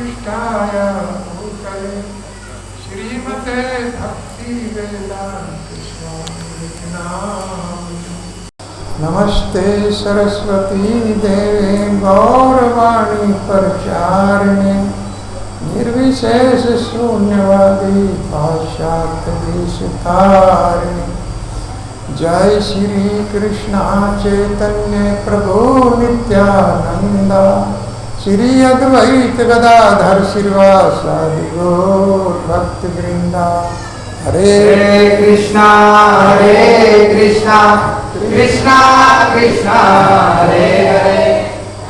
शिष्टाय भूतले श्रीमते भक्ति वेदांत स्वामी नामिने। नमस्ते सरस्वती देवे गौरवाणी प्रचारिणे निर्विशेष शून्यवादी पाश्चात्य देशतारिणे। जय श्री कृष्ण चैतन्य प्रभु नित्यानंद श्री अद्वैत गदाधर श्रीवासादि गौर भक्त वृंदा। हरे कृष्णा कृष्णा कृष्णा कृष्णा हरे हरे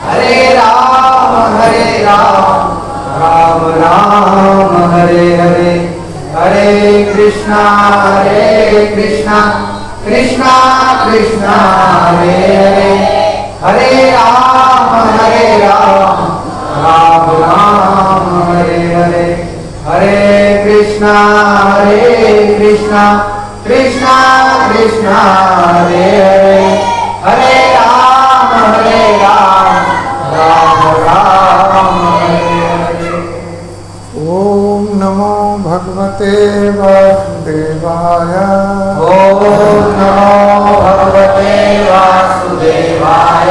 हरे राम राम राम हरे हरे हरे कृष्णा कृष्णा कृष्णा कृष्णा हरे हरे हरे राम राम राम हरे हरे हरे कृष्णा कृष्णा कृष्णा कृष्णा हरे हरे हरे राम राम हरे हरे। ओम नमो भगवते वासुदेवाय। ओम नमो भगवते वासुदेवाय।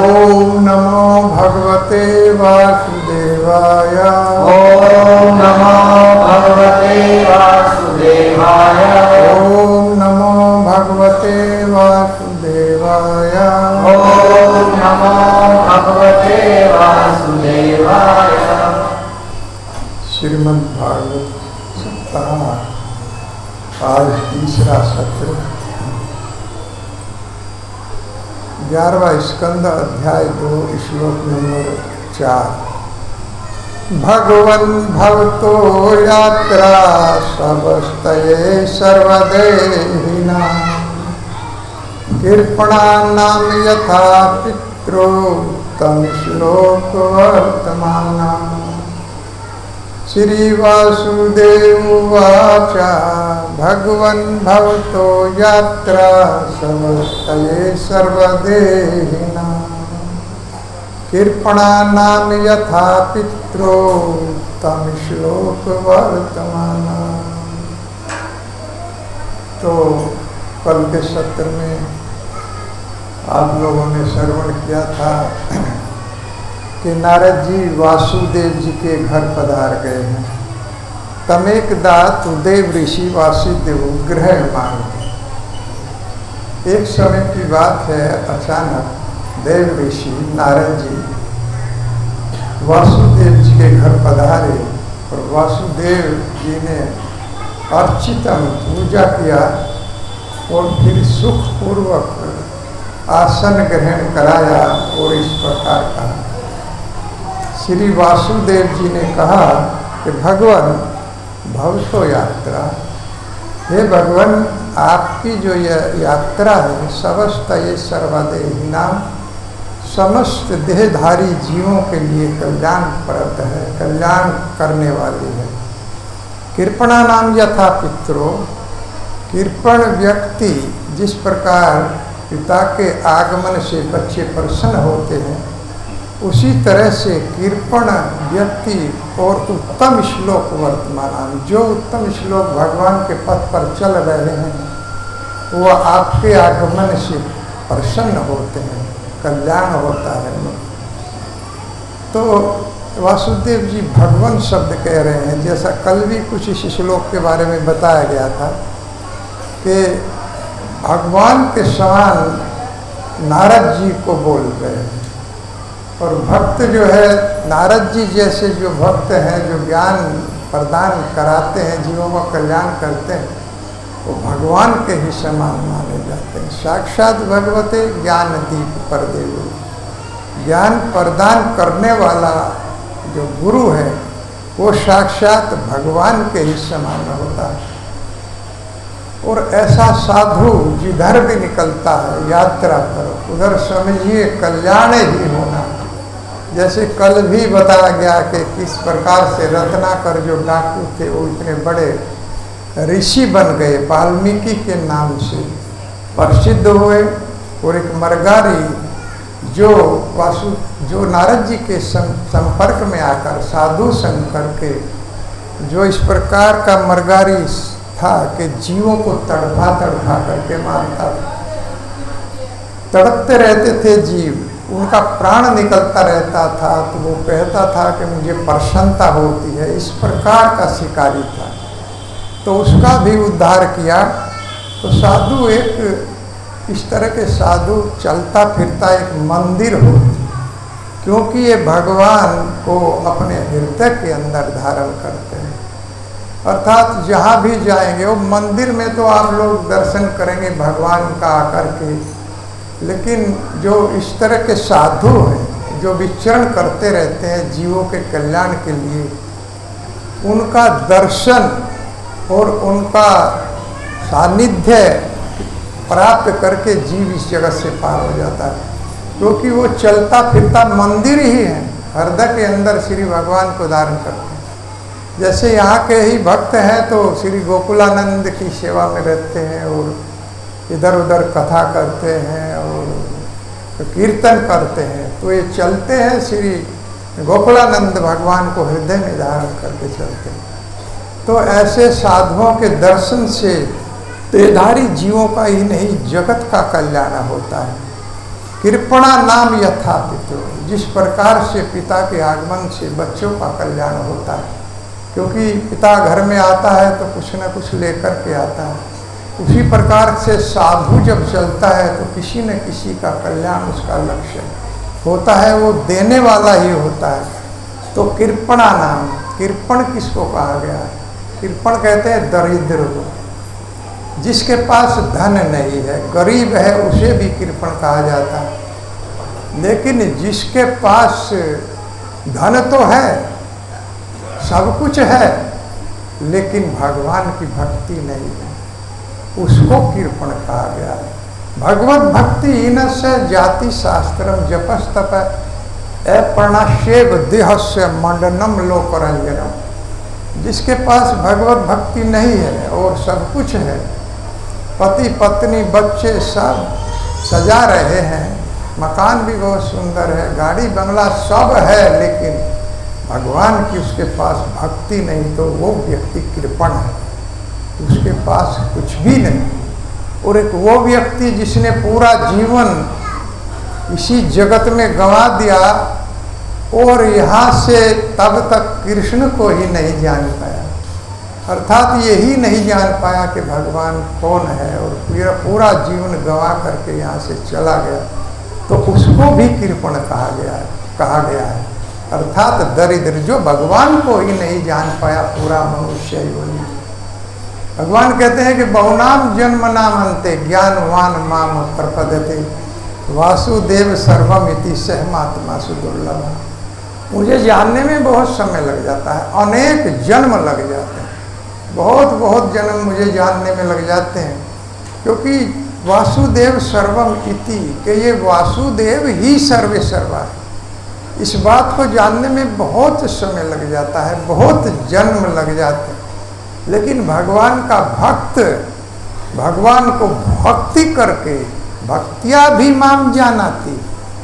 ओम नमो भगवते वासुदेवाय। ओम नमो भगवते वासुदेवाय। ओम नमो भगवते वासुदेवाय। ओम नमो भगवते वासुदेवाय। श्रीमद् भागवत सप्ताह आज तीसरा सत्र 11वां स्कंद अध्याय 2 श्लोक नंबर 4। भगवन् भवतो यात्रा सबस्तये सर्वदेहिनां कृपणानां यथा पित्रो तं श्लोक वर्तमानम्। श्री वासुदेव उवाच भगवन् भवतो यात्रा समस्तये सर्वदेहिनां कृपणानां यथा पित्रो तं श्लोक वर्तमानम्। तो कल के सत्र में आप लोगों ने श्रवण किया था कि नारद जी वासुदेव जी के घर पधार गए हैं। तमेकदा तुदेव ऋषि वासुदेव गृह मांगे। एक समय की बात है, अचानक देव ऋषि नारद जी वासुदेव जी के घर पधारे और वासुदेव जी ने अर्चितम पूजा किया और फिर सुखपूर्वक आसन ग्रहण कराया और इस प्रकार कहा। श्री वासुदेव जी ने कहा कि भगवान भवतो यात्रा, हे भगवान आपकी जो यह यात्रा है समस्त ये सर्वदेहिनां समस्त देहधारी जीवों के लिए कल्याणप्रद है, कल्याण करने वाली है। कृपणा नाम यथा पितरो, कृपण व्यक्ति जिस प्रकार पिता के आगमन से बच्चे प्रसन्न होते हैं उसी तरह से कृपण व्यक्ति और उत्तम श्लोक वर्तमान, जो उत्तम श्लोक भगवान के पथ पर चल रहे हैं वह आपके आगमन से प्रसन्न होते हैं, कल्याण होता है। तो वासुदेव जी भगवान शब्द कह रहे हैं, जैसा कल भी कुछ इस श्लोक के बारे में बताया गया था कि भगवान के समान नारद जी को बोल रहे हैं। और भक्त जो है नारद जी जैसे जो भक्त हैं जो ज्ञान प्रदान कराते हैं, जीवों का कल्याण करते हैं, वो भगवान के ही समान माने जाते हैं। साक्षात भगवते ज्ञान दीप पर देव, ज्ञान प्रदान करने वाला जो गुरु है वो साक्षात भगवान के ही समान होता है। और ऐसा साधु जिधर भी निकलता है यात्रा पर उधर समझिए कल्याण ही होना। जैसे कल भी बताया गया कि किस प्रकार से रत्नाकर जो डाकू थे वो इतने बड़े ऋषि बन गए, वाल्मीकि के नाम से प्रसिद्ध हुए। और एक मरगारी जो नारद जी के संपर्क में आकर साधु संग करके जो इस प्रकार का मर्गारी था कि जीवों को तड़पा तड़पा करके मारता था, तड़पते रहते थे जीव, उनका प्राण निकलता रहता था, तो वो कहता था कि मुझे प्रसन्नता होती है, इस प्रकार का शिकारी था। तो उसका भी उद्धार किया। तो साधु एक इस तरह के साधु चलता फिरता एक मंदिर होती, क्योंकि ये भगवान को अपने हृदय के अंदर धारण करते हैं। अर्थात जहाँ भी जाएंगे, वो मंदिर में तो आप लोग दर्शन करेंगे भगवान का आकर के, लेकिन जो इस तरह के साधु हैं जो विचरण करते रहते हैं जीवों के कल्याण के लिए, उनका दर्शन और उनका सानिध्य प्राप्त करके जीव इस जगत से पार हो जाता है, क्योंकि वो चलता फिरता मंदिर ही है, हृदय के अंदर श्री भगवान को धारण करते हैं। जैसे यहाँ के ही भक्त हैं तो श्री गोकुलानंद की सेवा में रहते हैं और इधर उधर कथा करते हैं और कीर्तन करते हैं, तो ये चलते हैं श्री गोकुलानंद भगवान को हृदय में धारण करके चलते हैं। तो ऐसे साधुओं के दर्शन से देहधारी जीवों का ही नहीं जगत का कल्याण होता है। कृपणा नाम यथा पितृ, जिस प्रकार से पिता के आगमन से बच्चों का कल्याण होता है, क्योंकि पिता घर में आता है तो कुछ न कुछ लेकर के आता है, उसी प्रकार से साधु जब चलता है तो किसी न किसी का कल्याण उसका लक्ष्य होता है, वो देने वाला ही होता है। तो कृपणा नाम, कृपण किसको कहा गया है? कृपण कहते हैं दरिद्र को, जिसके पास धन नहीं है, गरीब है, उसे भी कृपण कहा जाता है। लेकिन जिसके पास धन तो है, सब कुछ है, लेकिन भगवान की भक्ति नहीं है, उसको कृपण कहा गया है। भगवत भक्ति हीन से जाति शास्त्रम जपस्तप अपर्णाशेव देहस्य मंडनम लोकरंजनम। जिसके पास भगवत भक्ति नहीं है और सब कुछ है, पति पत्नी बच्चे सब सजा रहे हैं, मकान भी बहुत सुंदर है, गाड़ी बंगला सब है, लेकिन भगवान की उसके पास भक्ति नहीं, तो वो व्यक्ति कृपण है, उसके पास कुछ भी नहीं। और एक वो व्यक्ति जिसने पूरा जीवन इसी जगत में गंवा दिया और यहाँ से तब तक कृष्ण को ही नहीं जान पाया, अर्थात यही नहीं जान पाया कि भगवान कौन है, और पूरा जीवन गंवा करके यहाँ से चला गया, तो उसको भी कृपण कहा गया है। अर्थात दरिद्र, जो भगवान को ही नहीं जान पाया पूरा मनुष्य योनि। भगवान कहते हैं कि बहुनाम जन्म नाम अंते ज्ञानवान माम प्रपद्यते वासुदेव सर्वम इति सहमात्मा सुदुर्लभ। मुझे जानने में बहुत समय लग जाता है, अनेक जन्म लग जाते हैं, बहुत जन्म मुझे जानने में लग जाते हैं, क्योंकि वासुदेव सर्वम इति, कि ये वासुदेव ही सर्वे सर्वा है, इस बात को जानने में बहुत समय लग जाता है, बहुत जन्म लग जाते हैं। लेकिन भगवान का भक्त भगवान को भक्ति करके भक्तिया भी माम जानाती,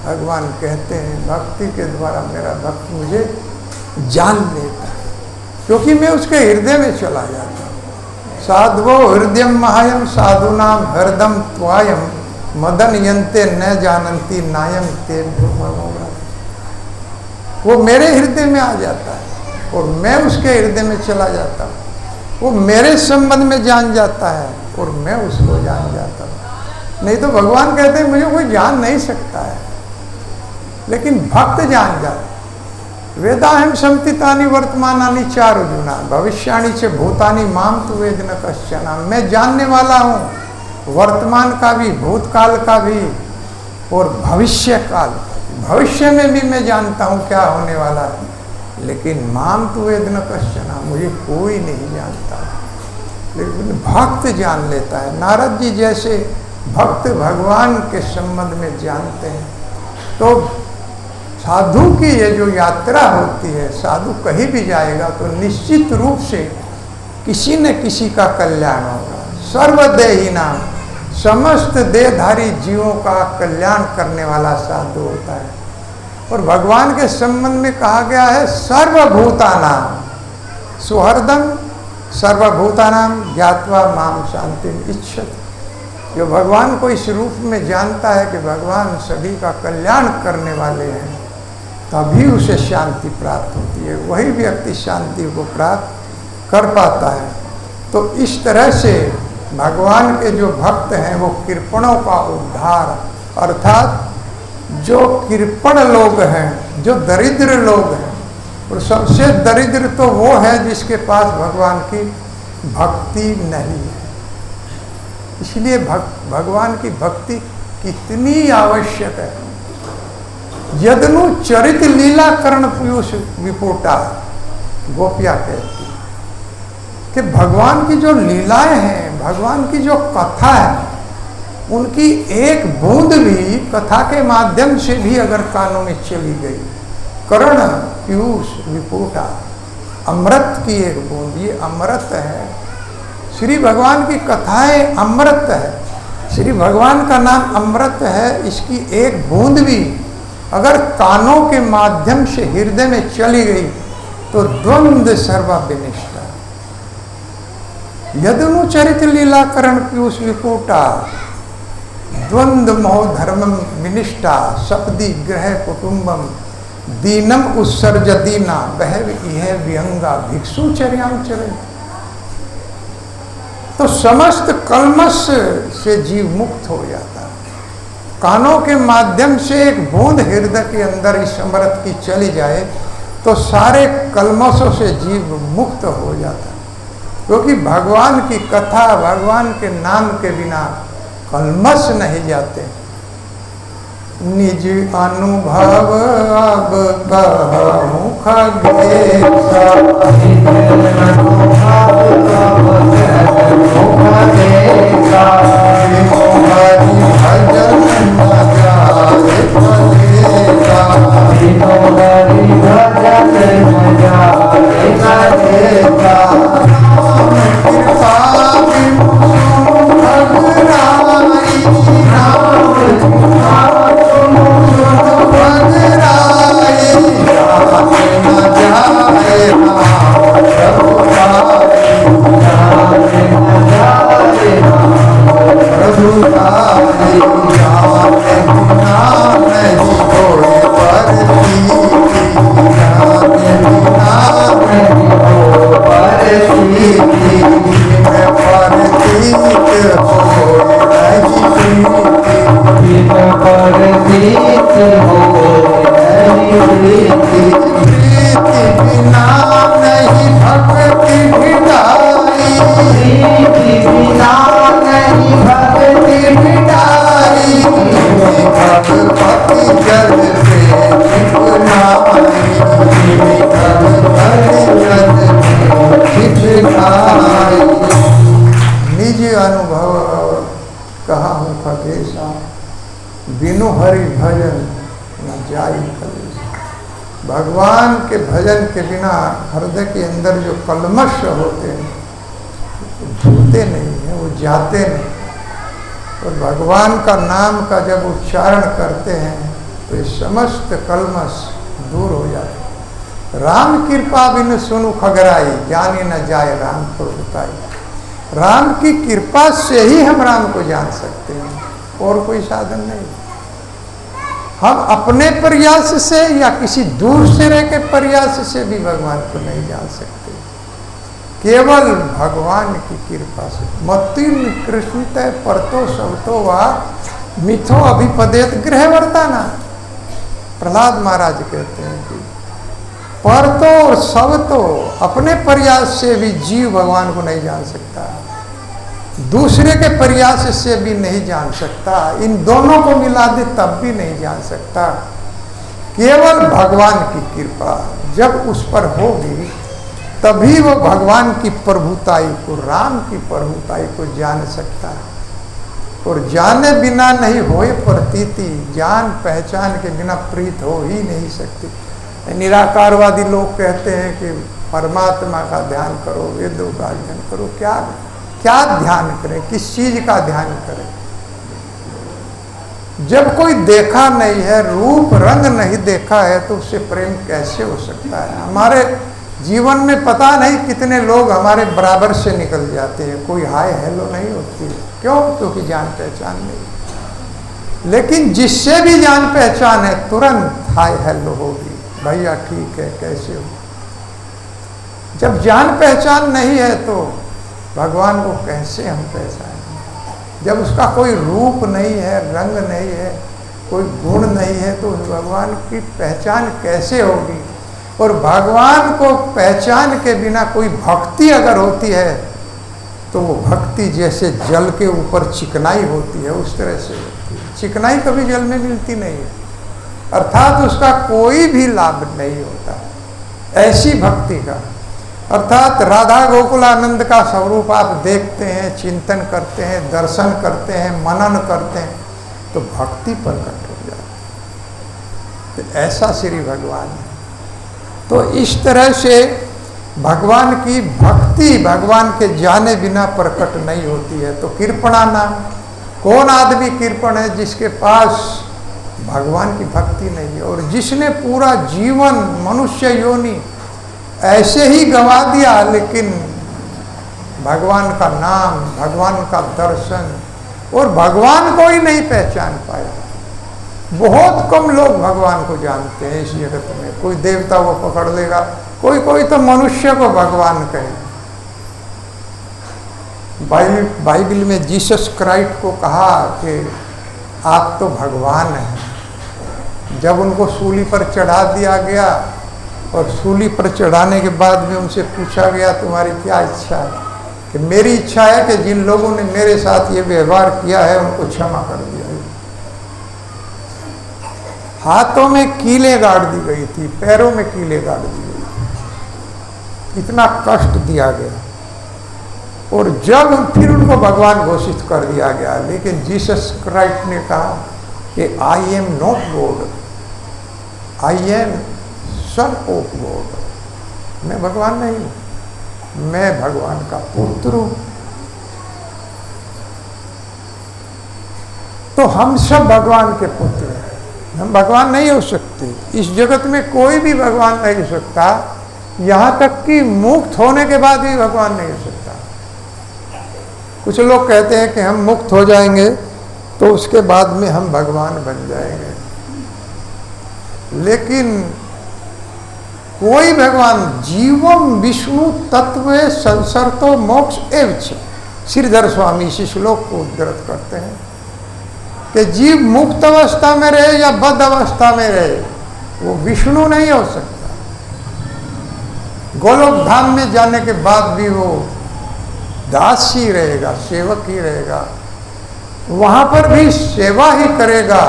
भगवान कहते हैं भक्ति के द्वारा मेरा भक्त मुझे जान लेता है, क्योंकि मैं उसके हृदय में चला जाता हूँ। साधवो हृदयम महायम साधुनाम हृदम त्वायम मदन यंते न जानंती नायम ते मनोरथ। वो मेरे हृदय में आ जाता है और मैं उसके हृदय में चला जाता हूँ, वो मेरे संबंध में जान जाता है और मैं उसको जान जाता हूँ। नहीं तो भगवान कहते हैं मुझे कोई जान नहीं सकता है, लेकिन भक्त जान जाता। वेदाहम संतितानि वर्तमानानि चारुजुना भविष्याणि च भूतानि माम तु वेद न कश्चन। मैं जानने वाला हूँ वर्तमान का भी, भूतकाल का भी और भविष्य काल, भविष्य में भी मैं जानता हूँ क्या होने वाला है, लेकिन माम तु वेद न कश्चन, मुझे कोई नहीं जानता, लेकिन भक्त जान लेता है। नारद जी जैसे भक्त भगवान के संबंध में जानते हैं। तो साधु की ये जो यात्रा होती है, साधु कहीं भी जाएगा तो निश्चित रूप से किसी न किसी का कल्याण होगा। सर्वदेही नाम, समस्त देहधारी जीवों का कल्याण करने वाला साधु होता है। और भगवान के संबंध में कहा गया है सर्वभूतानाम सुहृदम सर्वभूतानाम ज्ञात्वा माम शांति इच्छति। जो भगवान को इस रूप में जानता है कि भगवान सभी का कल्याण करने वाले हैं, तभी उसे शांति प्राप्त होती है, वही व्यक्ति शांति को प्राप्त कर पाता है। तो इस तरह से भगवान के जो भक्त हैं वो कृपणों का उद्धार, अर्थात जो कृपण लोग हैं, जो दरिद्र लोग हैं, और सबसे दरिद्र तो वो है जिसके पास भगवान की भक्ति नहीं है। इसलिए भगवान की भक्ति कितनी आवश्यक है। यदनु चरित लीला कर्ण पीयूष विपोटा, गोपिया कहती कि भगवान की जो लीलाएं हैं, भगवान की जो कथा है, उनकी एक बूंद भी कथा के माध्यम से भी अगर कानों में चली गई, कर्ण पीयूष विपोटा, अमृत की एक बूंद, ये अमृत है। श्री भगवान की कथाएं अमृत है, श्री भगवान का नाम अमृत है। इसकी एक बूंद भी अगर कानों के माध्यम से हृदय में चली गई तो द्वंद्व सर्वा विनिष्टा। यदनु चरित लीला करण पीयूष विपोटा, द्वंद्व मोह धर्मम विनिष्टा, सपदी ग्रह कुटुंबम दीनम उत्सर्ज दीना बहव इह विहंगा भिक्षु चर्याम चरे। तो समस्त कल्मश से जीव मुक्त हो जाता है। कानों के माध्यम से एक बूंद हृदय के अंदर इस अमृत की चली जाए तो सारे कल्मशों से जीव मुक्त हो जाता है। क्योंकि भगवान की कथा, भगवान के नाम के बिना कल्मश नहीं जाते। निज अनुभव अब कहूँ खगेसा, बिनु हरि भजन न जाई कलेश। भगवान के भजन के बिना हृदय के अंदर जो कल्मश होते हैं धोते नहीं हैं, वो जाते नहीं। और भगवान का नाम का जब उच्चारण करते हैं तो ये समस्त कल्मश दूर हो जाते हैं। राम कृपा बिन सुनु खगराई, जाने न जाए राम प्रभुताई। राम की कृपा से ही हम राम को जान सकते हैं, और कोई साधन नहीं। हम अपने प्रयास से या किसी दूर से रह के प्रयास से भी भगवान को नहीं जान सकते, केवल भगवान की कृपा से। मत्तीन कृष्ण तय परतो सबतो वा मिथो अभिपदेत गृह वर्ताना। प्रहलाद महाराज कहते हैं कि पर तो और सब तो अपने प्रयास से भी जीव भगवान को नहीं जान सकता, दूसरे के प्रयास से भी नहीं जान सकता, इन दोनों को मिला दे तब भी नहीं जान सकता। केवल भगवान की कृपा जब उस पर होगी तभी वो भगवान की प्रभुताई को, राम की प्रभुताई को जान सकता है। और जाने बिना नहीं होए प्रतीति, जान पहचान के बिना प्रीत हो ही नहीं सकती। निराकारवादी लोग कहते हैं कि परमात्मा का ध्यान करो, वेदों का ध्यान करो। क्या ध्यान करें, किस चीज का ध्यान करें? जब कोई देखा नहीं है, रूप रंग नहीं देखा है, तो उससे प्रेम कैसे हो सकता है? हमारे जीवन में पता नहीं कितने लोग हमारे बराबर से निकल जाते हैं, कोई हाय हेलो नहीं होती। क्यों? क्योंकि जान पहचान नहीं। लेकिन जिससे भी जान पहचान है, तुरंत हाय हेलो होगी, भैया ठीक है, कैसे हो। जब जान पहचान नहीं है तो भगवान को कैसे हम पहचानें? जब उसका कोई रूप नहीं है, रंग नहीं है, कोई गुण नहीं है, तो उस भगवान की पहचान कैसे होगी? और भगवान को पहचान के बिना कोई भक्ति अगर होती है तो वो भक्ति जैसे जल के ऊपर चिकनाई होती है, उस तरह से होती है। चिकनाई कभी जल में मिलती नहीं है, अर्थात उसका कोई भी लाभ नहीं होता ऐसी भक्ति का। अर्थात राधा गोकुलानंद का स्वरूप आप देखते हैं, चिंतन करते हैं, दर्शन करते हैं, मनन करते हैं, तो भक्ति प्रकट हो जाती है। तो ऐसा श्री भगवान है। तो इस तरह से भगवान की भक्ति भगवान के जाने बिना प्रकट नहीं होती है। तो कृपणा नाम, कौन आदमी कृपण है? जिसके पास भगवान की भक्ति नहीं है, और जिसने पूरा जीवन मनुष्य योनि ऐसे ही गंवा दिया, लेकिन भगवान का नाम, भगवान का दर्शन और भगवान को ही नहीं पहचान पाया। बहुत कम लोग भगवान को जानते हैं इस जगत में। कोई देवता को पकड़ लेगा, कोई तो मनुष्य को भगवान कहे। बाइबल में जीसस क्राइस्ट को कहा कि आप तो भगवान हैं। जब उनको सूली पर चढ़ा दिया गया और सूली पर चढ़ाने के बाद में उनसे पूछा गया तुम्हारी क्या इच्छा है? कि मेरी इच्छा है कि जिन लोगों ने मेरे साथ ये व्यवहार किया है उनको क्षमा कर दिया। हाथों में कीलें गाड़ दी गई थी, पैरों में कीलें गाड़ दी गई थी, इतना कष्ट दिया गया। और जब फिर उनको भगवान घोषित कर दिया गया, लेकिन जीसस क्राइस्ट ने कहा कि I am not God, I am son of God. मैं भगवान नहीं हूं, मैं भगवान का पुत्र हूं। तो हम सब भगवान के पुत्र हैं, हम भगवान नहीं हो सकते। इस जगत में कोई भी भगवान नहीं हो सकता, यहां तक कि मुक्त होने के बाद भी भगवान नहीं हो सकता। कुछ लोग कहते हैं कि हम मुक्त हो जाएंगे तो उसके बाद में हम भगवान बन जाएंगे, लेकिन कोई भगवान जीवम विष्णु तत्व संसर्तो मोक्ष एवच। श्रीधर स्वामी इस श्लोक को उद्धृत करते हैं कि जीव मुक्त अवस्था में रहे या बद्ध अवस्था में रहे, वो विष्णु नहीं हो सकता। गोलोक धाम में जाने के बाद भी वो दास ही रहेगा, सेवक ही रहेगा, वहां पर भी सेवा ही करेगा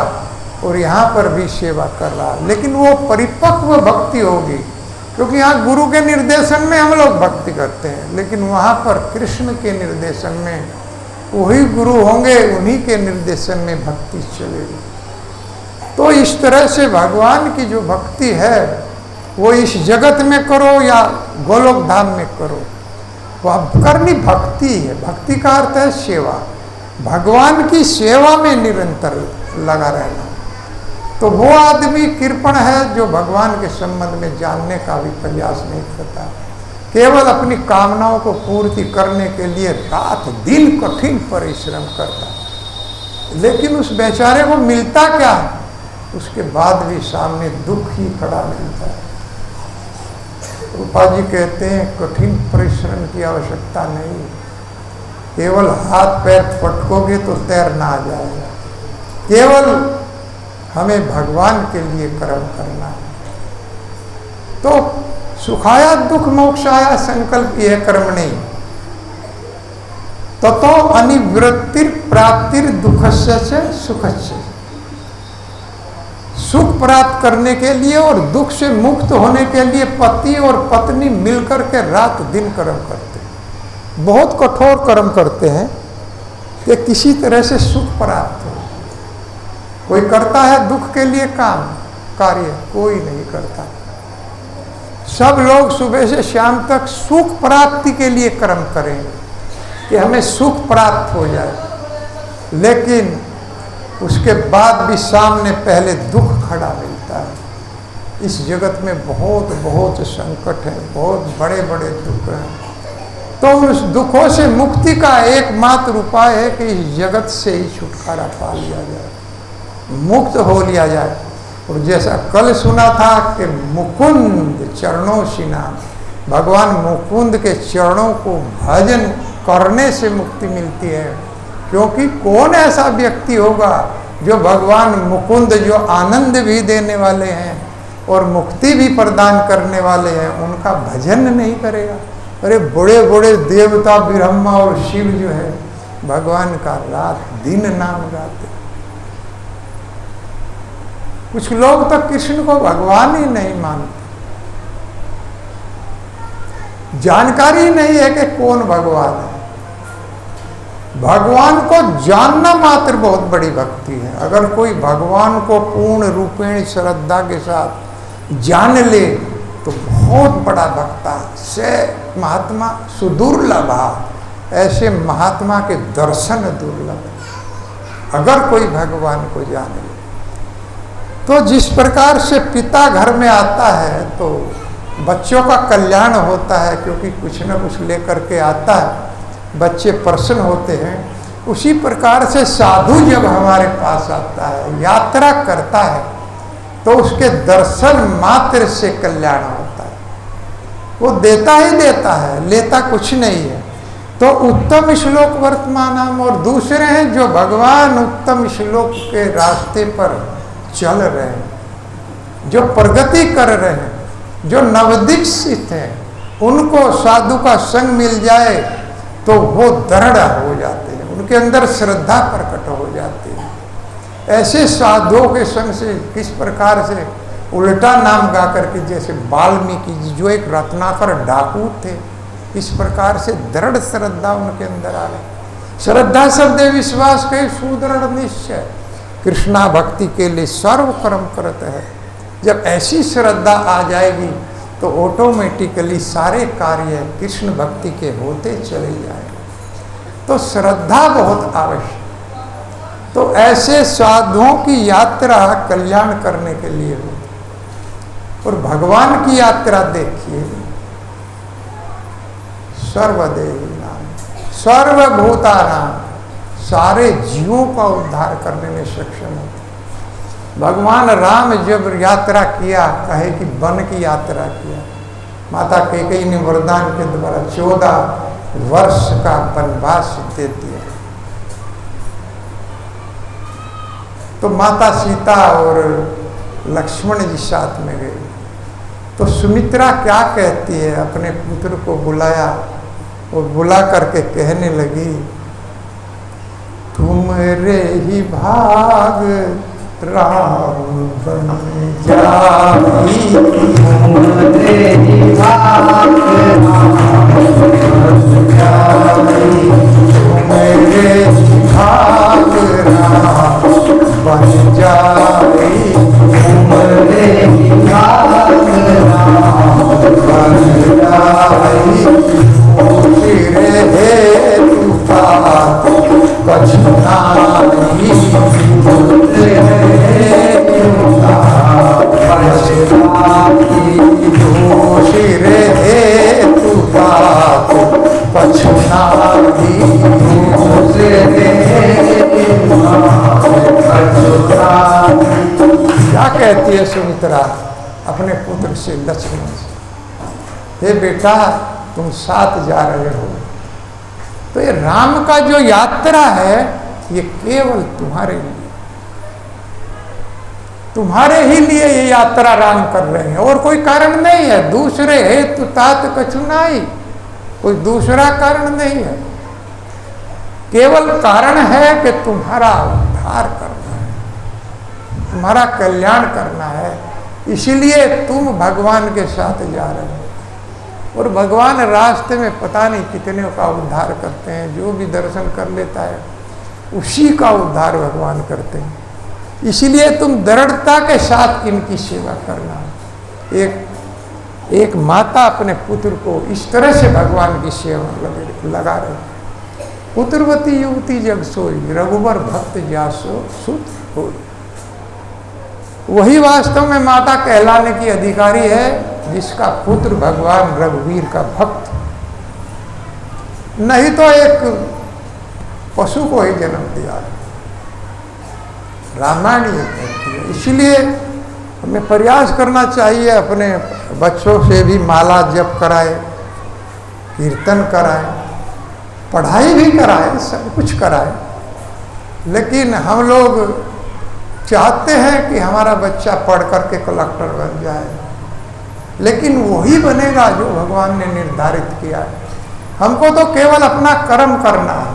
और यहाँ पर भी सेवा कर रहा, लेकिन वो परिपक्व भक्ति होगी। क्योंकि यहाँ गुरु के निर्देशन में हम लोग भक्ति करते हैं, लेकिन वहाँ पर कृष्ण के निर्देशन में वही गुरु होंगे, उन्हीं के निर्देशन में भक्ति चलेगी। तो इस तरह से भगवान की जो भक्ति है वो इस जगत में करो या गोलोक धाम में करो, वह करनी भक्ति है। भक्ति का अर्थ है सेवा, भगवान की सेवा में निरंतर लगा रहना। तो वो आदमी कृपण है जो भगवान के संबंध में जानने का भी प्रयास नहीं करता, केवल अपनी कामनाओं को पूर्ति करने के लिए रात दिन कठिन परिश्रम करता, लेकिन उस बेचारे को मिलता क्या? उसके बाद भी सामने दुख ही खड़ा मिलता है। रूपा जी कहते हैं कठिन परिश्रम की आवश्यकता नहीं, केवल हाथ पैर फटकोगे तो तैरना आ जाएगा। केवल हमें भगवान के लिए कर्म करना है। तो सुखाया दुख मोक्षाया संकल्प यह कर्म नहीं, ततो अनिवृत्तिर प्राप्तिर दुखस्य से सुखस्य। सुख प्राप्त करने के लिए और दुख से मुक्त होने के लिए पति और पत्नी मिलकर के रात दिन कर्म करते हैं, बहुत कठोर कर्म करते हैं कि किसी तरह से सुख प्राप्त हो। कोई करता है दुख के लिए काम कार्य, कोई नहीं करता। सब लोग सुबह से शाम तक सुख प्राप्ति के लिए कर्म करेंगे कि हमें सुख प्राप्त हो जाए, लेकिन उसके बाद भी सामने पहले दुख खड़ा मिलता है। इस जगत में बहुत बहुत संकट है, बहुत बड़े बड़े दुख हैं। तो उस दुखों से मुक्ति का एकमात्र उपाय है कि इस जगत से ही छुटकारा पा लिया जाए, मुक्त हो लिया जाए। और जैसा कल सुना था कि मुकुंद चरणों सिनाम, भगवान मुकुंद के चरणों को भजन करने से मुक्ति मिलती है। क्योंकि कौन ऐसा व्यक्ति होगा जो भगवान मुकुंद, जो आनंद भी देने वाले हैं और मुक्ति भी प्रदान करने वाले हैं, उनका भजन नहीं करेगा। अरे बड़े बड़े देवता ब्रह्मा और शिव जो है भगवान का रात दिन नाम गाते। कुछ लोग तो कृष्ण को भगवान ही नहीं मानते, जानकारी नहीं है कि कौन भगवान है। भगवान को जानना मात्र बहुत बड़ी भक्ति है। अगर कोई भगवान को पूर्ण रूपेण श्रद्धा के साथ जान ले तो बहुत बड़ा भक्ता से महात्मा सुदुर्लभा, ऐसे महात्मा के दर्शन दुर्लभ है। अगर कोई भगवान को जान ले तो जिस प्रकार से पिता घर में आता है तो बच्चों का कल्याण होता है, क्योंकि कुछ न कुछ लेकर के आता है, बच्चे प्रसन्न होते हैं। उसी प्रकार से साधु जब हमारे पास आता है, यात्रा करता है, तो उसके दर्शन मात्र से कल्याण होता है। वो देता ही देता है, लेता कुछ नहीं है। तो उत्तम श्लोक वर्तमानम, और दूसरे हैं जो भगवान उत्तम श्लोक के रास्ते पर चल रहे हैं, जो प्रगति कर रहे हैं, जो नवदीक्षित हैं, उनको साधु का संग मिल जाए तो वो दृढ़ हो जाते हैं, उनके अंदर श्रद्धा प्रकट हो जाती है। ऐसे साधुओं के संग से किस प्रकार से उल्टा नाम गा करके, जैसे वाल्मीकि जी जो एक रत्नाकर डाकू थे, इस प्रकार से दृढ़ श्रद्धा उनके अंदर आ गई। श्रद्धा शब्द विश्वास के सुदृढ़ निश्चय, कृष्णा भक्ति के लिए सर्व कर्म करते हैं। जब ऐसी श्रद्धा आ जाएगी तो ऑटोमेटिकली सारे कार्य कृष्ण भक्ति के होते चले जाएंगे। तो श्रद्धा बहुत आवश्यक। तो ऐसे साधुओं की यात्रा कल्याण करने के लिए हो। और भगवान की यात्रा देखिए, सर्वदेव नाम सर्वभूतानाम, सारे जीवों का उद्धार करने में सक्षम है। भगवान राम जब यात्रा किया, कहे कि वन की यात्रा किया, माता कैकेयी ने वरदान के द्वारा 14 वर्ष का वनवास दे दिया। तो माता सीता और लक्ष्मण जी साथ में गए। तो सुमित्रा क्या कहती है, अपने पुत्र को बुलाया और बुला करके कहने लगी, तुम रे ही भाग राम बन जाई, तुम रे ही भाग राम बन जाई, तुम रे ही भाग राम बन जाई, तुम रे ही भाग राम बन जाई, तेरे हेतु का कछुनाई, रे हेतु बात कछुनाई, क्या कहती है सुमित्रा अपने पुत्र से, लक्ष्मण से, हे बेटा तुम साथ जा रहे हो, तो ये राम का जो यात्रा है ये केवल तुम्हारे लिए, तुम्हारे ही लिए ये यात्रा राम कर रहे हैं, और कोई कारण नहीं है। दूसरे हेतु तात कछुनाई, कोई दूसरा कारण नहीं है, केवल कारण है कि तुम्हारा उद्धार करना है, तुम्हारा कल्याण करना है, इसीलिए तुम भगवान के साथ जा रहे हो। और भगवान रास्ते में पता नहीं कितने का उद्धार करते हैं, जो भी दर्शन कर लेता है उसी का उद्धार भगवान करते हैं। इसीलिए तुम दृढ़ता के साथ इनकी सेवा करना। एक माता अपने पुत्र को इस तरह से भगवान की सेवा लगा रही, पुत्रवती युवती जग सोई, रघुबर भक्त जासो सुत होई। वही वास्तव में माता कहलाने की अधिकारी है जिसका पुत्र भगवान रघुवीर का भक्त, नहीं तो एक पशु को ही जन्म दिया। रामायण ये कहती है। इसलिए हमें प्रयास करना चाहिए, अपने बच्चों से भी माला जप कराए, कीर्तन कराए, पढ़ाई भी कराए, सब कुछ कराए। लेकिन हम लोग चाहते हैं कि हमारा बच्चा पढ़ करके कलेक्टर बन जाए, लेकिन वही बनेगा जो भगवान ने निर्धारित किया है। हमको तो केवल अपना कर्म करना है।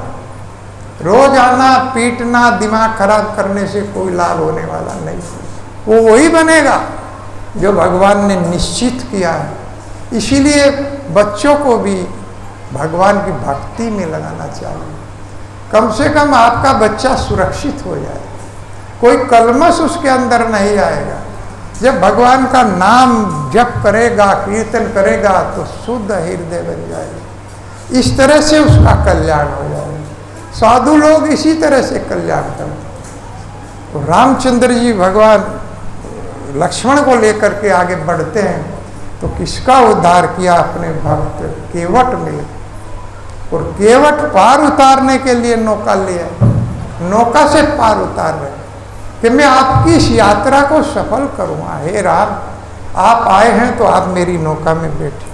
रोज आना पीटना दिमाग खराब करने से कोई लाभ होने वाला नहीं। वो वही बनेगा जो भगवान ने निश्चित किया है। इसीलिए बच्चों को भी भगवान की भक्ति में लगाना चाहिए। कम से कम आपका बच्चा सुरक्षित हो जाए, कोई कलमश उसके अंदर नहीं आएगा। जब भगवान का नाम जप करेगा, कीर्तन करेगा, तो शुद्ध हृदय बन जाएगा। इस तरह से उसका कल्याण हो जाएगा। साधु लोग इसी तरह से कल्याण करते। तो रामचंद्र जी भगवान लक्ष्मण को लेकर के आगे बढ़ते हैं, तो किसका उद्धार किया? अपने भक्त केवट मिले, और केवट पार उतारने के लिए नौका लिया, नौका से पार उतार रहे कि मैं आपकी इस यात्रा को सफल करूँगा। हे राम, आप आए हैं तो आप मेरी नौका में बैठे।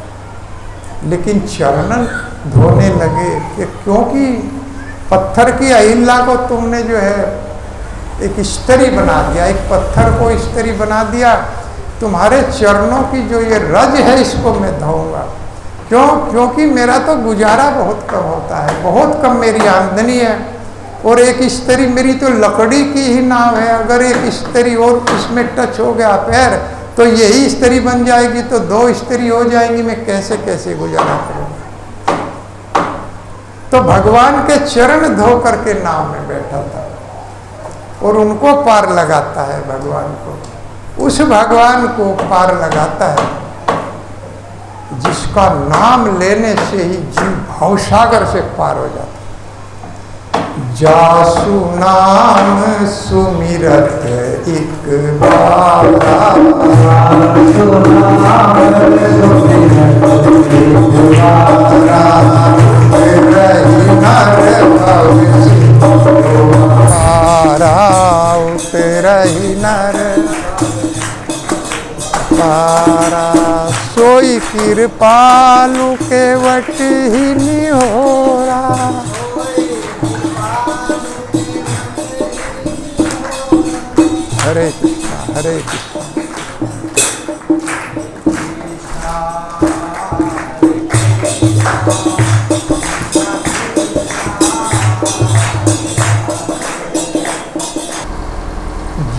लेकिन चरण धोने लगे कि क्योंकि पत्थर की अहिल्ला को तुमने जो है एक स्त्री बना दिया, एक पत्थर को स्त्री बना दिया। तुम्हारे चरणों की जो ये रज है इसको मैं धोऊंगा। क्यों? क्योंकि मेरा तो गुजारा बहुत कम होता है, बहुत कम मेरी आमदनी है, और एक स्त्री मेरी तो लकड़ी की ही नाव है। अगर एक स्त्री और इसमें टच हो गया पैर, तो यही स्त्री बन जाएगी, तो दो स्त्री हो जाएंगी। मैं कैसे कैसे गुजारा करूँगा? तो भगवान के चरण धो करके नाव में बैठा था, और उनको पार लगाता है भगवान को। उस भगवान को पार लगाता है जिसका नाम लेने से ही जीव भवसागर से पार हो जाता है। जासु नाम सुमिरत एक बारा, उतरहि नर पारा, सोई कृपालु केवट ही निहोरा। हरे कृष्णा हरे कृष्णा।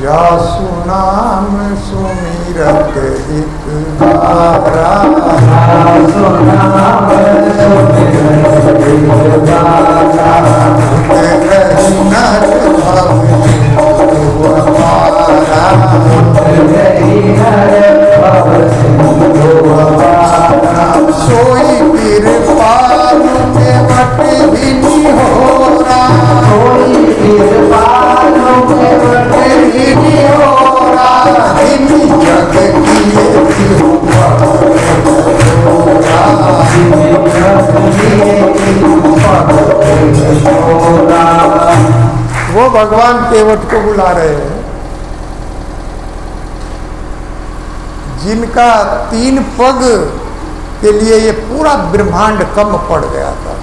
जासु नाम सुमिरत एक बारा, जासु नाम सुमिरत एक बारा, उतरहि नर भव सिंधु अपारा, उतरहि नर भव सिंधु अपारा। सोई कृपालु केवट ही निहोरा, सोई कृपालु केवट ही निहोरा। हिनि जग किए तिहु भक्त तोरा, हिनि जग किए तिहु भक्त तोरा। वो भगवान केवट को बुला रहे हैं जिनका 3 पग के लिए ये पूरा ब्रह्मांड कम पड़ गया था।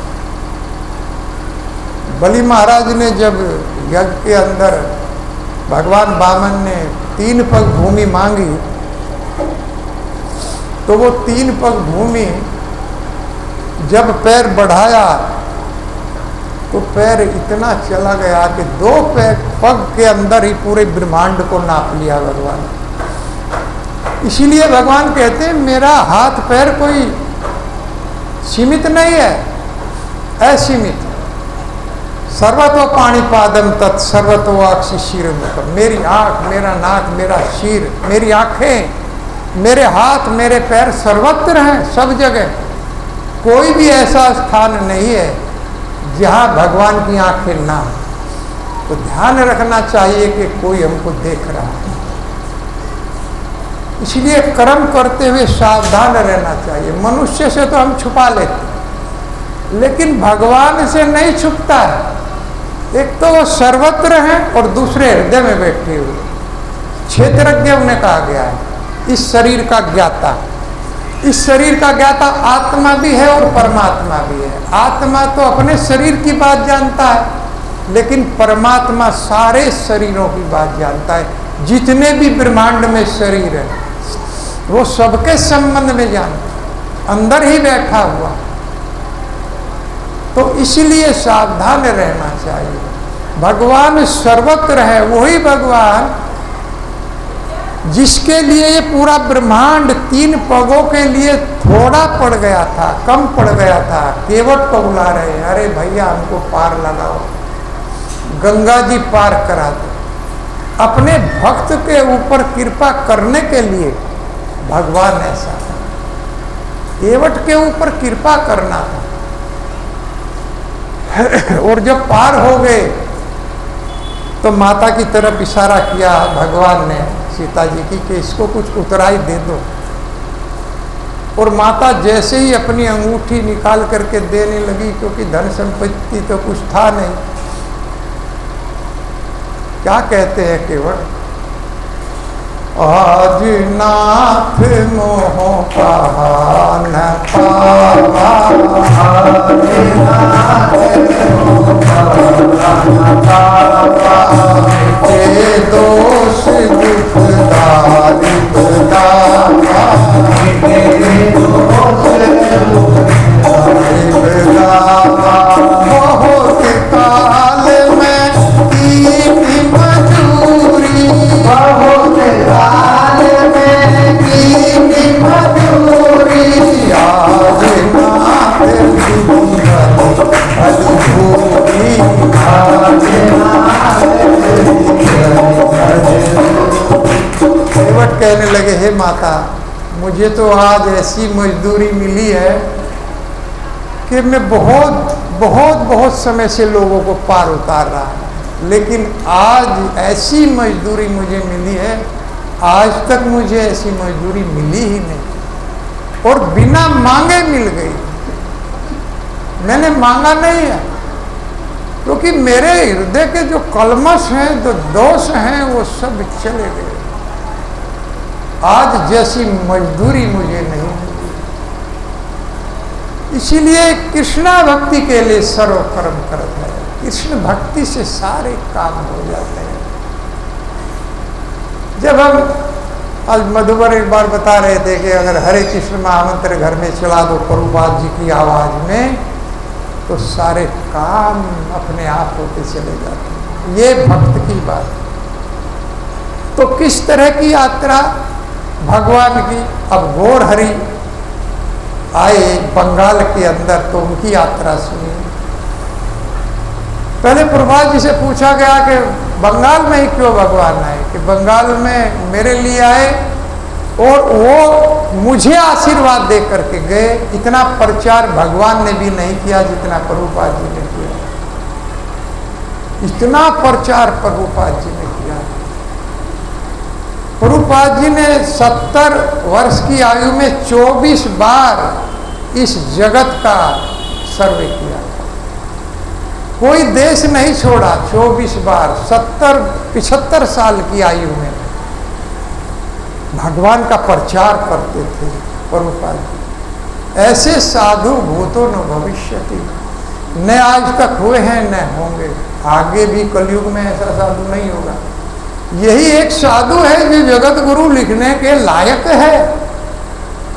बलि महाराज ने जब यज्ञ के अंदर भगवान वामन ने 3 पग भूमि मांगी, तो वो 3 पग भूमि जब पैर बढ़ाया तो पैर इतना चला गया कि 2 पग के अंदर ही पूरे ब्रह्मांड को नाप लिया भगवान। इसीलिए भगवान कहते हैं मेरा हाथ पैर कोई सीमित नहीं है, असीमित। सर्वतो पाणिपादम तत् सर्वतो अक्षि शिरोमुखम। मेरी आँख, मेरा नाक, मेरा सिर, मेरी आँखें, मेरे हाथ, मेरे पैर सर्वत्र हैं, सब जगह। कोई भी ऐसा स्थान नहीं है जहाँ भगवान की आंखें ना हो, तो ध्यान रखना चाहिए कि कोई हमको देख रहा है। इसलिए कर्म करते हुए सावधान रहना चाहिए। मनुष्य से तो हम छुपा लेते, लेकिन भगवान से नहीं छुपता है। एक तो वो सर्वत्र हैं और दूसरे हृदय में बैठे हुए। क्षेत्रज्ञ उन्हें कहा गया है, इस शरीर का ज्ञाता। इस शरीर का ज्ञाता आत्मा भी है और परमात्मा भी है। आत्मा तो अपने शरीर की बात जानता है, लेकिन परमात्मा सारे शरीरों की बात जानता है। जितने भी ब्रह्मांड में शरीर है वो सबके संबंध में जानता है, अंदर ही बैठा हुआ। तो इसलिए सावधान रहना चाहिए। भगवान सर्वत्र है। वही भगवान जिसके लिए ये पूरा ब्रह्मांड 3 पगों के लिए थोड़ा पड़ गया था, कम पड़ गया था, केवट को बुला रहे हैं, अरे भैया हमको पार लगाओ, गंगा जी पार करा दो। अपने भक्त के ऊपर कृपा करने के लिए भगवान ऐसा था। केवट के ऊपर कृपा करना था। और जब पार हो गए तो माता की तरफ इशारा किया भगवान ने सीता जी की कि इसको कुछ उतराई दे दो। और माता जैसे ही अपनी अंगूठी निकाल करके देने लगी, क्योंकि धन संपत्ति तो कुछ था नहीं, क्या कहते हैं केवट, आज नाथ मोह कहा न पावा, के दोष दुख दारिद दावा, बहुत काल में की मजूरी, बहुत काल में की मजूरी, आज नाथ मजबूरी, आज केवट कहने लगे, हे माता, मुझे तो आज ऐसी मजदूरी मिली है कि मैं बहुत समय से लोगों को पार उतार रहा हूँ, लेकिन आज ऐसी मजदूरी मुझे मिली है, आज तक मुझे ऐसी मजदूरी मिली ही नहीं, और बिना मांगे मिल गई। मैंने मांगा नहीं है, क्योंकि मेरे हृदय के जो कलमश हैं, जो दोष हैं, वो सब चले गए। आज जैसी मजदूरी मुझे नहीं मिली। इसीलिए कृष्णा भक्ति के लिए सर्वकर्म करता है। कृष्ण भक्ति से सारे काम हो जाते हैं। जब हम आज मधुबर एक बार बता रहे थे कि अगर हरे कृष्ण महामंत्र घर में चला दो प्रभुपाद जी की आवाज में, तो सारे काम अपने आप होते चले जाते हैं। ये भक्त की बात। तो किस तरह की यात्रा भगवान की। अब गौर हरि आए बंगाल के अंदर, तो उनकी यात्रा सुनी। पहले प्रभुपाद जी से पूछा गया कि बंगाल में ही क्यों भगवान आए, कि बंगाल में मेरे लिए आए और वो मुझे आशीर्वाद दे करके गए। इतना प्रचार भगवान ने भी नहीं किया जितना प्रभुपाद जी ने किया। इतना प्रचार प्रभुपाद जी ने किया। प्रभुपाद जी ने 70 वर्ष की आयु में 24 बार इस जगत का सर्वे किया। कोई देश नहीं छोड़ा। 24 बार 75 साल की आयु में भगवान का प्रचार करते थे प्रभुपाद जी। ऐसे साधु भूतो न भविष्यति, न आज तक हुए हैं न होंगे, आगे भी कलयुग में ऐसा साधु नहीं होगा। यही एक साधु है जो जगत गुरु लिखने के लायक है,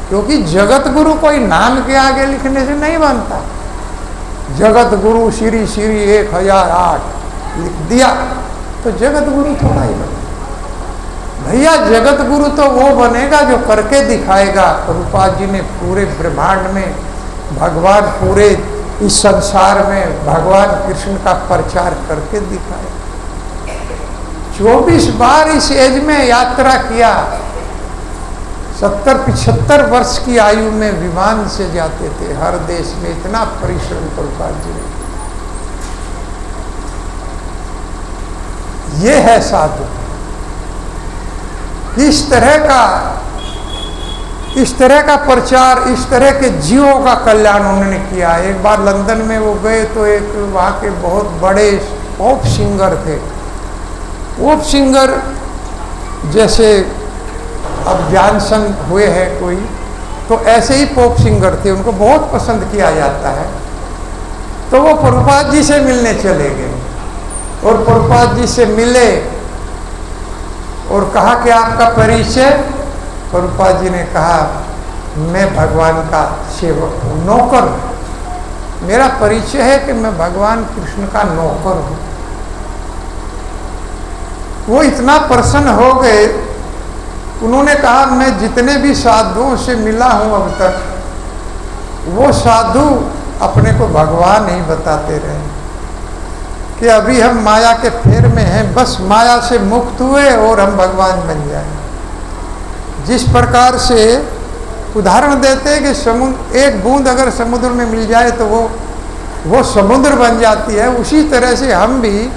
क्योंकि जगत गुरु कोई नाम के आगे लिखने से नहीं बनता। जगत गुरु श्री 1008 लिख दिया तो जगत गुरु थोड़ा ही बनेगा। भैया जगत गुरु तो वो बनेगा जो करके दिखाएगा। प्रभुपाद जी ने पूरे ब्रह्मांड में भगवान, पूरे इस संसार में भगवान कृष्ण का प्रचार करके दिखाया। 24 बार इस एज में यात्रा किया। 70-75 वर्ष की आयु में विमान से जाते थे हर देश में। इतना परिश्रम प्रभुपाद जी ने। ये है साधु। इस तरह का प्रचार, इस तरह के जीवों का कल्याण उन्होंने किया। एक बार लंदन में वो गए तो एक वहाँ के बहुत बड़े पॉप सिंगर थे। पॉप सिंगर जैसे अब जानसन हुए हैं कोई, तो ऐसे ही पॉप सिंगर थे, उनको बहुत पसंद किया जाता है। तो वो प्रभुपाद जी से मिलने चले गए और प्रभुपाद जी से मिले और कहा कि आपका परिचय। प्रभुपाद जी ने कहा मैं भगवान का सेवक हूँ, नौकर हूँ। मेरा परिचय है कि मैं भगवान कृष्ण का नौकर हूँ। वो इतना प्रसन्न हो गए, उन्होंने कहा मैं जितने भी साधुओं से मिला हूँ अब तक, वो साधु अपने को भगवान ही बताते रहे कि अभी हम माया के फेर में हैं, बस माया से मुक्त हुए और हम भगवान बन जाएं। जिस प्रकार से उदाहरण देते हैं कि समुद्र, एक बूंद अगर समुद्र में मिल जाए तो वो समुद्र बन जाती है, उसी तरह से हम भी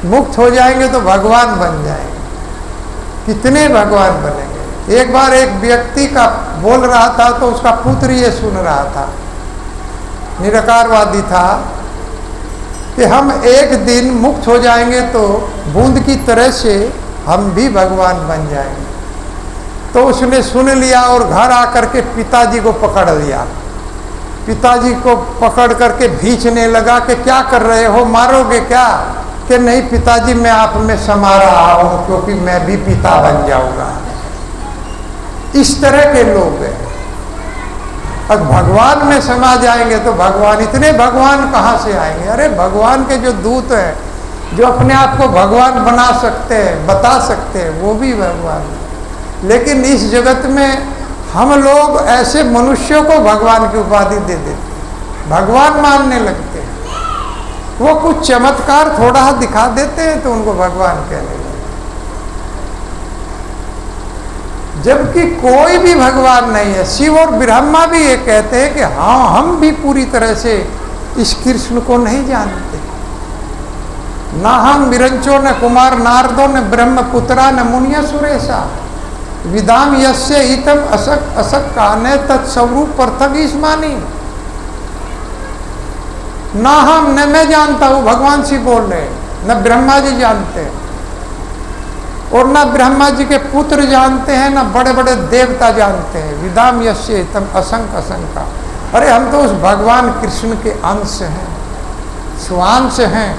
मुक्त हो जाएंगे तो भगवान बन जाएंगे। कितने भगवान बनेंगे। एक बार एक व्यक्ति का बोल रहा था तो उसका पुत्र ये सुन रहा था, निराकारवादी था, कि हम एक दिन मुक्त हो जाएंगे तो बूंद की तरह से हम भी भगवान बन जाएंगे। तो उसने सुन लिया और घर आकर के पिताजी को पकड़ लिया। पिताजी को पकड़ करके भींचने लगा कि क्या कर रहे हो, मारोगे क्या? कि नहीं पिताजी, मैं आप में समा रहा हूँ क्योंकि मैं भी पिता बन जाऊंगा। इस तरह के लोग हैं। अब भगवान में समा जाएंगे तो भगवान, इतने भगवान कहाँ से आएंगे? अरे भगवान के जो दूत हैं, जो अपने आप को भगवान बना सकते हैं, बता सकते हैं, वो भी भगवान है। लेकिन इस जगत में हम लोग ऐसे मनुष्यों को भगवान की उपाधि दे देते हैं, भगवान मानने लगते हैं। वो कुछ चमत्कार थोड़ा दिखा देते हैं तो उनको भगवान कहने लगते, जबकि कोई भी भगवान नहीं है। शिव और ब्रह्मा भी ये कहते हैं कि हाँ, हम भी पूरी तरह से इस कृष्ण को नहीं जानते। ना हम विरंचो, न कुमार नारदो, न ब्रह्मपुत्रा, न मुनिया सुरेशा, विदाम यस्य हितम असक असक काने तत्स्वरूप पृथक ईस्मानी। ना हम, न मैं जानता हूँ, भगवान से बोल रहे, न ब्रह्मा जी जानते हैं और न ब्रह्मा जी के पुत्र जानते हैं, न बड़े बड़े देवता जानते हैं। विदाम यस्य हितम असंक असंका। अरे हम तो उस भगवान कृष्ण के अंश हैं, स्वांश हैं।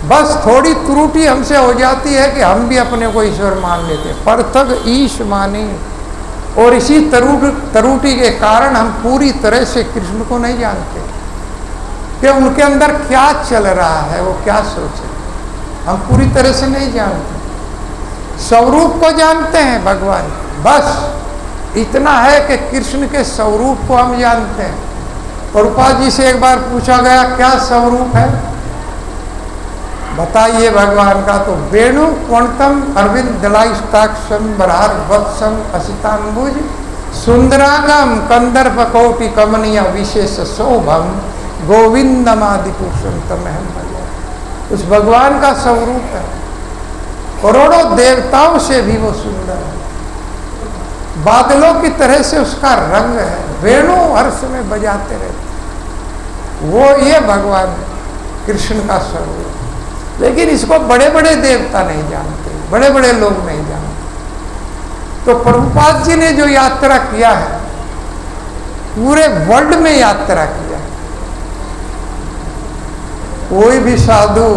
बस थोड़ी त्रुटि हमसे हो जाती है कि हम भी अपने को ईश्वर मान लेते हैं, पृथक ईश मानी। और इसी त्रुटि के कारण हम पूरी तरह से कृष्ण को नहीं जानते कि उनके अंदर क्या चल रहा है, वो क्या सोचे, हम पूरी तरह से नहीं जानते। स्वरूप को जानते हैं भगवान, बस इतना है कि कृष्ण के स्वरूप को हम जानते हैं। प्रभुपाद जी से एक बार पूछा गया क्या स्वरूप है, बताइए भगवान का। तो वेणु कोणतम अरविंद दलाइष्टाक्षम बरार वत्सम असितांबुज सुंदरांगम कंदर्प कोटि कमनीय विशेष शोभम गोविंदमादि पुरुषम तमहम भज। उस भगवान का स्वरूप है, करोड़ों देवताओं से भी वो सुंदर है। बादलों की तरह से उसका रंग है, वेणु हर समय बजाते रहते, वो ये भगवान कृष्ण का स्वरूप। लेकिन इसको बड़े बड़े देवता नहीं जानते, बड़े बड़े लोग नहीं जानते। तो प्रभुपाद जी ने जो यात्रा किया है, पूरे वर्ल्ड में यात्रा किया है। कोई भी साधु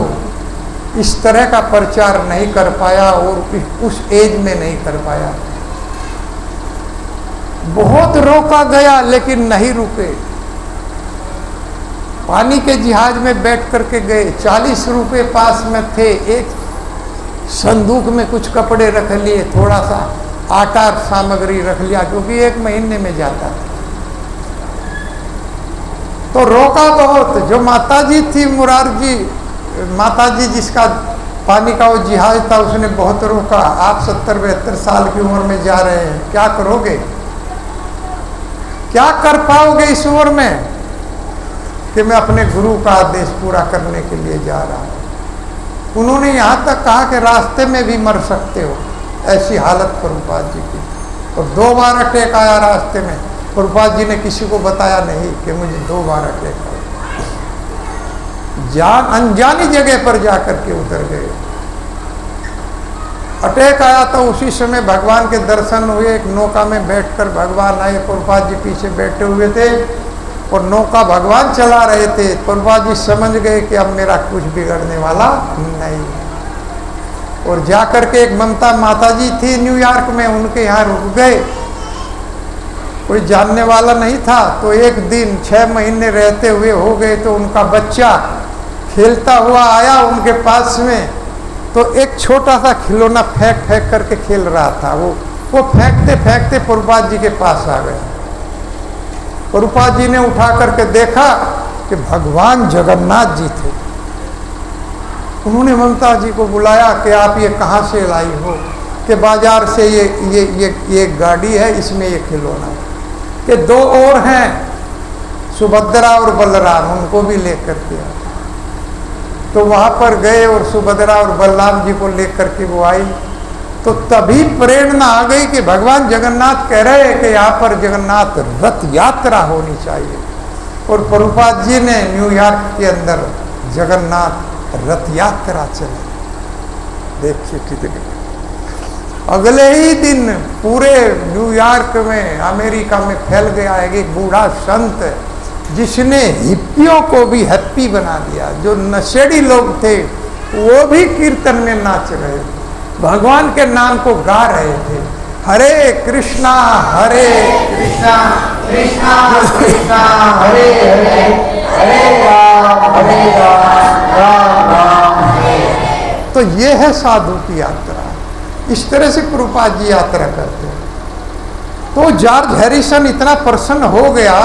इस तरह का प्रचार नहीं कर पाया और उस एज में नहीं कर पाया। बहुत रोका गया लेकिन नहीं रुके। पानी के जहाज में बैठ करके गए, 40 रुपए पास में थे, एक संदूक में कुछ कपड़े रख लिए, थोड़ा सा आटा सामग्री रख लिया क्योंकि 1 महीने में जाता था। तो रोका बहुत। जो माताजी थी मुरारजी माताजी, जिसका पानी का वो जहाज था, उसने बहुत रोका। आप 70-72 साल की उम्र में जा रहे हैं, क्या करोगे, क्या कर पाओगे इस उम्र में? कि मैं अपने गुरु का आदेश पूरा करने के लिए जा रहा हूँ। उन्होंने यहाँ तक कहा कि रास्ते में भी मर सकते हो, ऐसी हालत प्रभुपाद जी की। और 2 बार अटैक आया रास्ते में। प्रभुपाद जी ने किसी को बताया नहीं कि मुझे 2 बार अटैक आया। अनजानी जगह पर जाकर के उतर गए। अटैक आया तो उसी समय भगवान के दर्शन हुए। एक नौका में बैठकर भगवान आए, प्रभुपाद जी पीछे बैठे हुए थे और नौका भगवान चला रहे थे। प्रभुपाद जी समझ गए कि अब मेरा कुछ बिगड़ने वाला नहीं। और जाकर के एक ममता माता जी थी न्यूयॉर्क में, उनके यहाँ रुक गए। कोई जानने वाला नहीं था। तो एक दिन 6 महीने रहते हुए हो गए तो उनका बच्चा खेलता हुआ आया उनके पास में। तो एक छोटा सा खिलौना फेंक फेंक करके खेल रहा था। वो फेंकते फेंकते प्रभुपाद जी के पास आ गया। प्रभुपाद जी ने उठा करके देखा कि भगवान जगन्नाथ जी थे। उन्होंने ममता जी को बुलाया कि आप ये कहाँ से लाई हो? कि बाजार से ये गाड़ी है, इसमें ये खिलौना है। कि 2 और हैं, सुभद्रा और बलराम, उनको भी लेकर के आए। तो वहाँ पर गए और सुभद्रा और बलराम जी को लेकर के वो आई। तो तभी प्रेरणा आ गई कि भगवान जगन्नाथ कह रहे हैं कि यहाँ पर जगन्नाथ रथ यात्रा होनी चाहिए। और प्रभुपाद जी ने न्यूयॉर्क के अंदर जगन्नाथ रथ यात्रा चलाई। देखिए कितने अगले ही दिन पूरे न्यूयॉर्क में, अमेरिका में फैल गया है एक बूढ़ा संत जिसने हिप्पियों को भी हैप्पी बना दिया। जो नशेड़ी लोग थे वो भी कीर्तन में नाच रहे थे, भगवान के नाम को गा रहे थे। हरे कृष्णा कृष्णा कृष्णा हरे हरे, हरे राम राम राम हरे। तो ये है साधु की यात्रा। इस तरह से प्रभुपाद जी यात्रा करते हैं। तो जॉर्ज हैरिसन इतना प्रसन्न हो गया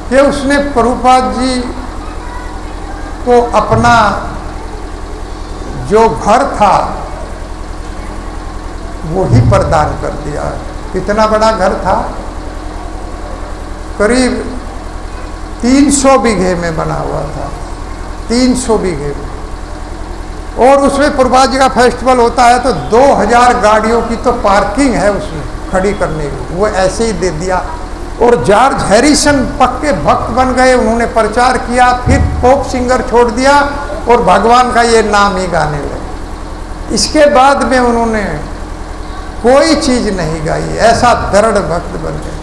कि उसने प्रभुपाद जी को अपना जो घर था वो ही प्रदान कर दिया। कितना बड़ा घर था? करीब 300 बीघे में बना हुआ था, 300 बीघे में। और उसमें प्रभुपाद जी का फेस्टिवल होता है तो 2000 गाड़ियों की तो पार्किंग है उसमें खड़ी करने की, वो ऐसे ही दे दिया। और जॉर्ज हैरिसन पक्के भक्त बन गए। उन्होंने प्रचार किया, फिर पॉप सिंगर छोड़ दिया और भगवान का ये नाम ही गाने लगे। इसके बाद में उन्होंने कोई चीज नहीं गाई। ऐसा दृढ़ भक्त बन गए।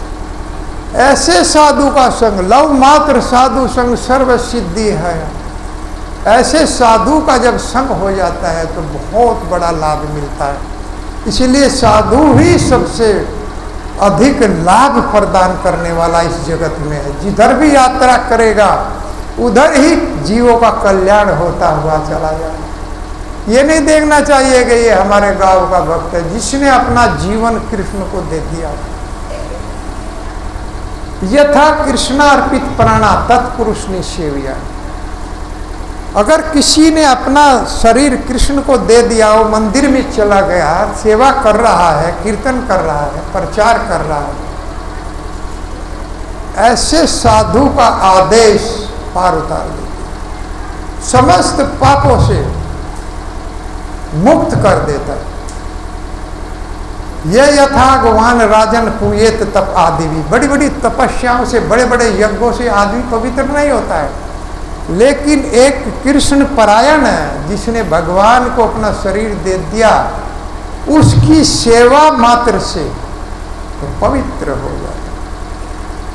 ऐसे साधु का संग, लव मात्र साधु संग सर्व सिद्धि है। ऐसे साधु का जब संग हो जाता है तो बहुत बड़ा लाभ मिलता है। इसलिए साधु ही सबसे अधिक लाभ प्रदान करने वाला इस जगत में है। जिधर भी यात्रा करेगा उधर ही जीवों का कल्याण होता हुआ चला जाए। ये नहीं देखना चाहिए कि ये हमारे गांव का भक्त है जिसने अपना जीवन कृष्ण को दे दिया। यथा कृष्णार्पित प्राणा तत्पुरुष निसेव्या। अगर किसी ने अपना शरीर कृष्ण को दे दिया, वो मंदिर में चला गया, सेवा कर रहा है, कीर्तन कर रहा है, प्रचार कर रहा है, ऐसे साधु का आदेश पार उतार देता, समस्त पापों से मुक्त कर देता है। ये यथा भगवान राजन पूयेत तप आदि भी, बड़ी बड़ी तपस्याओं से, बड़े बड़े यज्ञों से आदमी पवित्र नहीं होता है। लेकिन एक कृष्ण परायण है जिसने भगवान को अपना शरीर दे दिया, उसकी सेवा मात्र से तो पवित्र हो जाता।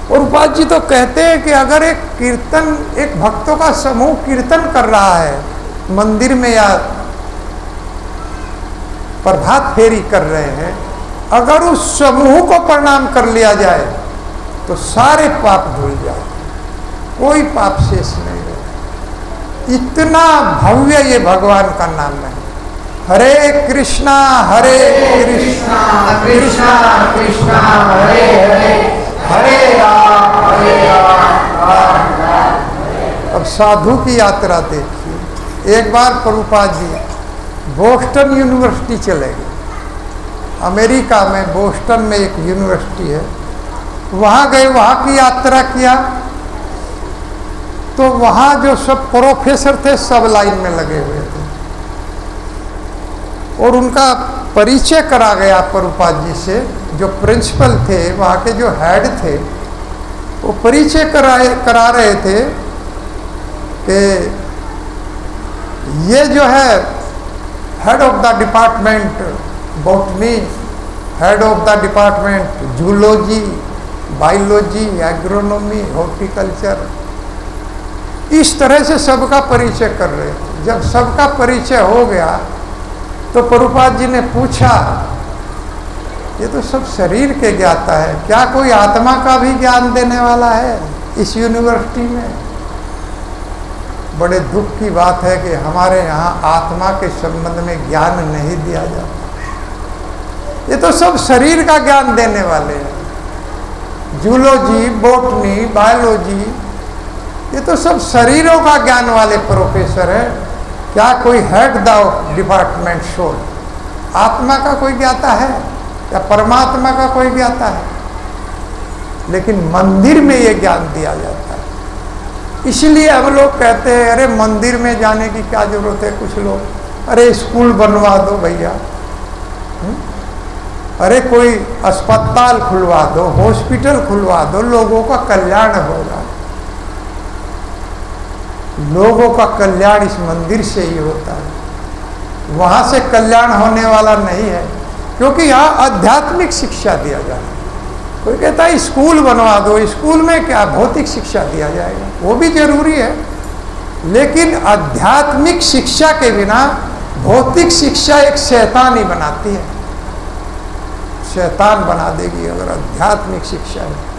और उपाध्याय जी तो कहते हैं कि अगर एक कीर्तन, एक भक्तों का समूह कीर्तन कर रहा है मंदिर में या प्रभात फेरी कर रहे हैं, अगर उस समूह को प्रणाम कर लिया जाए तो सारे पाप धुल जाए, कोई पाप शेष नहीं रहे। इतना भव्य ये भगवान का नाम है। हरे कृष्णा कृष्णा कृष्णा हरे हरे, हरे राम राम राम। अब साधु की यात्रा देखिए। एक बार प्रभुपाद जी बोस्टन यूनिवर्सिटी चले गए। अमेरिका में बोस्टन में एक यूनिवर्सिटी है, वहाँ गए, वहाँ की यात्रा किया। तो वहाँ जो सब प्रोफेसर थे सब लाइन में लगे हुए थे। और उनका परिचय करा गया प्रभुपाद जी से। जो प्रिंसिपल थे, वहाँ के जो हेड थे, वो परिचय करा रहे थे कि ये जो है head of the department botany, head of the department zoology, biology, agronomy, horticulture, इस तरह से सबका परिचय कर रहे थे। जब सबका परिचय हो गया तो प्रभुपाद जी ने पूछा, ये तो सब शरीर के ज्ञाता है, क्या कोई आत्मा का भी ज्ञान देने वाला है इस यूनिवर्सिटी में? बड़े दुख की बात है कि हमारे यहाँ आत्मा के संबंध में ज्ञान नहीं दिया जाता। ये तो सब शरीर का ज्ञान देने वाले हैं। जूलॉजी, बॉटनी, बायोलॉजी, ये तो सब शरीरों का ज्ञान वाले प्रोफेसर हैं। क्या कोई हेड द डिपार्टमेंट सोल, आत्मा का कोई ज्ञाता है या परमात्मा का कोई ज्ञाता है? लेकिन मंदिर में ये ज्ञान दिया जाता है। इसलिए हम लोग कहते हैं, अरे मंदिर में जाने की क्या जरूरत है? कुछ लोग, अरे स्कूल बनवा दो भैया, अरे कोई अस्पताल खुलवा दो, हॉस्पिटल खुलवा दो, लोगों का कल्याण होगा। लोगों का कल्याण इस मंदिर से ही होता है, वहाँ से कल्याण होने वाला नहीं है, क्योंकि यहाँ आध्यात्मिक शिक्षा दिया जाता है। कोई कहता है स्कूल बनवा दो, स्कूल में क्या भौतिक शिक्षा दिया जाएगा? वो भी जरूरी है, लेकिन आध्यात्मिक शिक्षा के बिना भौतिक शिक्षा एक शैतान ही बनाती है, शैतान बना देगी अगर आध्यात्मिक शिक्षा है।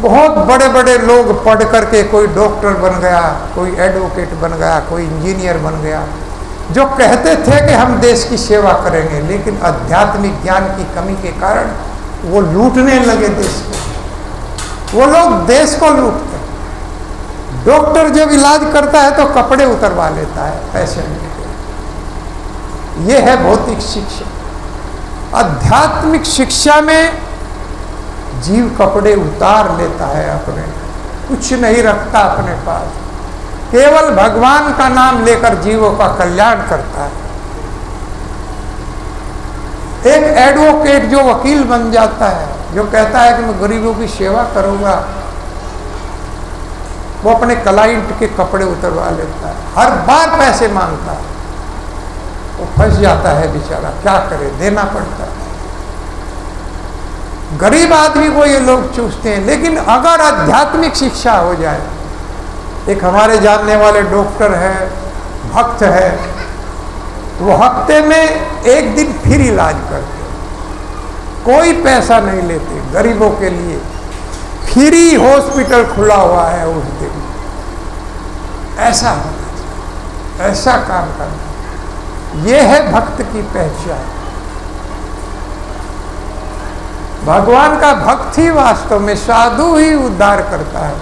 बहुत बड़े बड़े लोग पढ़ करके कोई डॉक्टर बन गया, कोई एडवोकेट बन गया, कोई इंजीनियर बन गया, जो कहते थे कि हम देश की सेवा करेंगे, लेकिन आध्यात्मिक ज्ञान की कमी के कारण वो लूटने लगे देश को। वो लोग देश को लूटते हैं। डॉक्टर जब इलाज करता है तो कपड़े उतरवा लेता है पेशेंट के। ये है भौतिक शिक्षा। आध्यात्मिक शिक्षा में जीव कपड़े उतार लेता है, अपने कुछ नहीं रखता अपने पास, केवल भगवान का नाम लेकर जीवों का कल्याण करता है। एक एडवोकेट जो वकील बन जाता है, जो कहता है कि मैं गरीबों की सेवा करूंगा, वो अपने क्लाइंट के कपड़े उतरवा लेता है, हर बार पैसे मांगता है, वो फंस जाता है बेचारा, क्या करे, देना पड़ता है। गरीब आदमी को ये लोग चूसते हैं। लेकिन अगर आध्यात्मिक शिक्षा हो जाए, एक हमारे जानने वाले डॉक्टर है, भक्त है, वो हफ्ते में एक दिन फिर इलाज करते, कोई पैसा नहीं लेते, गरीबों के लिए फ्री हॉस्पिटल खुला हुआ है उस दिन। ऐसा होना चाहिए, ऐसा काम करना, ये है भक्त की पहचान। भगवान का भक्त ही वास्तव में, साधु ही उद्धार करता है,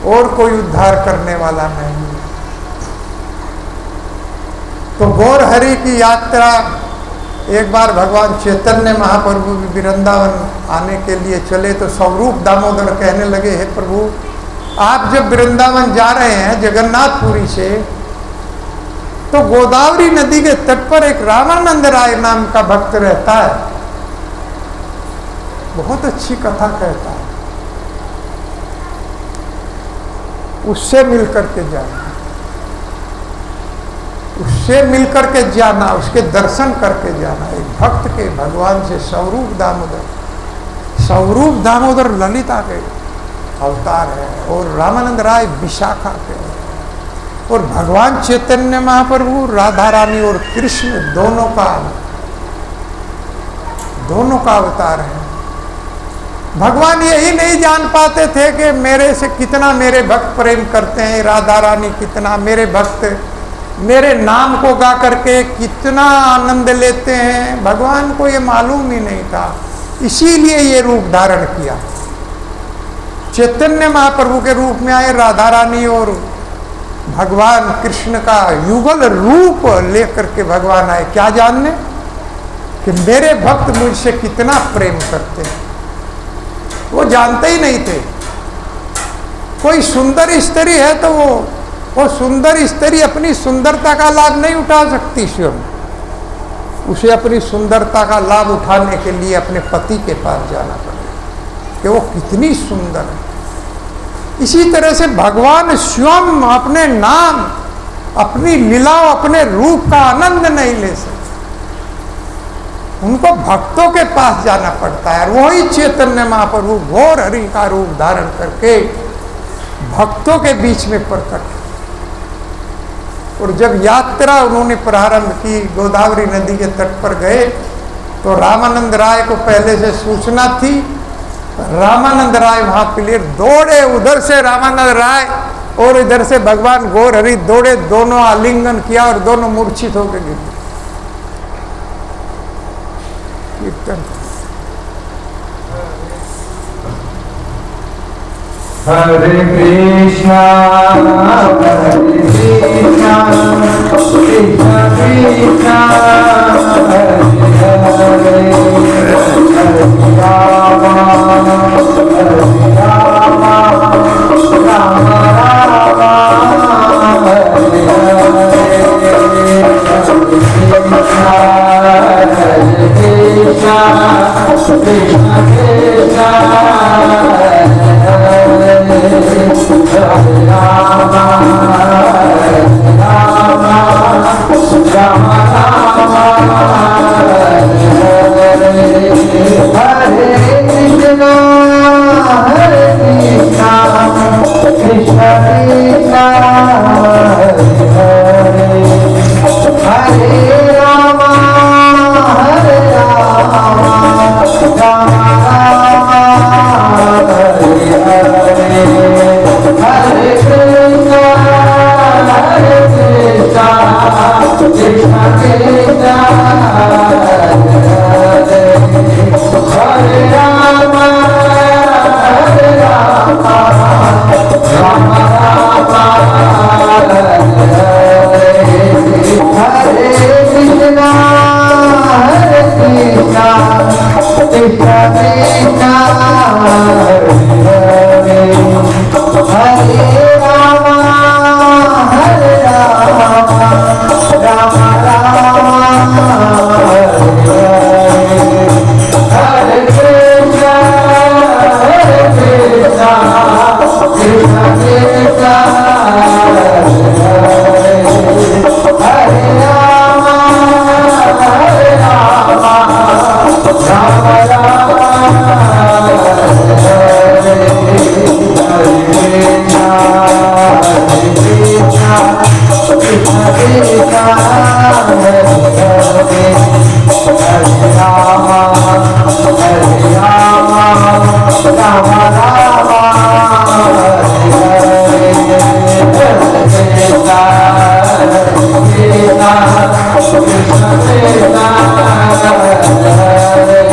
और कोई उद्धार करने वाला नहीं है। तो गौर हरि की यात्रा, एक बार भगवान चैतन्य महाप्रभु भी वृंदावन आने के लिए चले तो स्वरूप दामोदर कहने लगे, हे प्रभु, आप जब वृंदावन जा रहे हैं जगन्नाथपुरी से, तो गोदावरी नदी के तट पर एक रामानंद राय नाम का भक्त रहता है, बहुत अच्छी कथा कहता है, उससे मिलकर के जाना, उससे मिलकर के जाना, उसके दर्शन करके जाना। एक भक्त के भगवान से स्वरूप दामोदर, स्वरूप दामोदर ललिता के अवतार है, और रामानंद राय विशाखा के, और भगवान चैतन्य महाप्रभु राधा रानी और कृष्ण दोनों का अवतार है। भगवान यही नहीं जान पाते थे कि मेरे से कितना मेरे भक्त प्रेम करते हैं, राधा रानी कितना, मेरे भक्त मेरे नाम को गा करके कितना आनंद लेते हैं, भगवान को ये मालूम ही नहीं था। इसीलिए ये रूप धारण किया, चैतन्य महाप्रभु के रूप में आए, राधा रानी और भगवान कृष्ण का युगल रूप लेकर के भगवान आए, क्या जानने कि मेरे भक्त मुझसे कितना प्रेम करते हैं। वो जानते ही नहीं थे। कोई सुंदर स्त्री है तो वो सुंदर स्त्री अपनी सुंदरता का लाभ नहीं उठा सकती स्वयं, उसे अपनी सुंदरता का लाभ उठाने के लिए अपने पति के पास जाना पड़ेगा कि वो कितनी सुंदर है। इसी तरह से भगवान स्वयं अपने नाम, अपनी लीलाओं, अपने रूप का आनंद नहीं ले सकते, उनको भक्तों के पास जाना पड़ता है। वही चैतन्य महाप्रभु घोर हरि का रूप धारण करके भक्तों के बीच में प्रकट। और जब यात्रा उन्होंने प्रारंभ की, गोदावरी नदी के तट पर गए, तो रामानंद राय को पहले से सूचना थी। रामानंद राय वहां के लिए दौड़े, उधर से रामानंद राय और इधर से भगवान गौर हरि दौड़े, दोनों आलिंगन किया और दोनों मूर्छित होकर गिर गए। कीर्तन हरे कृष्णा कृष्णा कृष्णा हरे हरे, हरे राम राम राम हरे हरे, कृष्णा हरे कृष्णा कृष्णा कृष्णा हरे राम राम राम हरे कृष्णा कृष्णा कृष्णा हरे हरे, हरे राम राम राम हरे हरे, हरे कृष्णा कृष्णा कृष्णा हरे हरे, हरे राम राम राम हरे हरे, हरे कृष्णा कृष्णा कृष्णा हरे हरे, हरे राम राम राम हरे हरे, हरे कृष्णा कृष्णा कृष्णा हरे हरे, हरे राम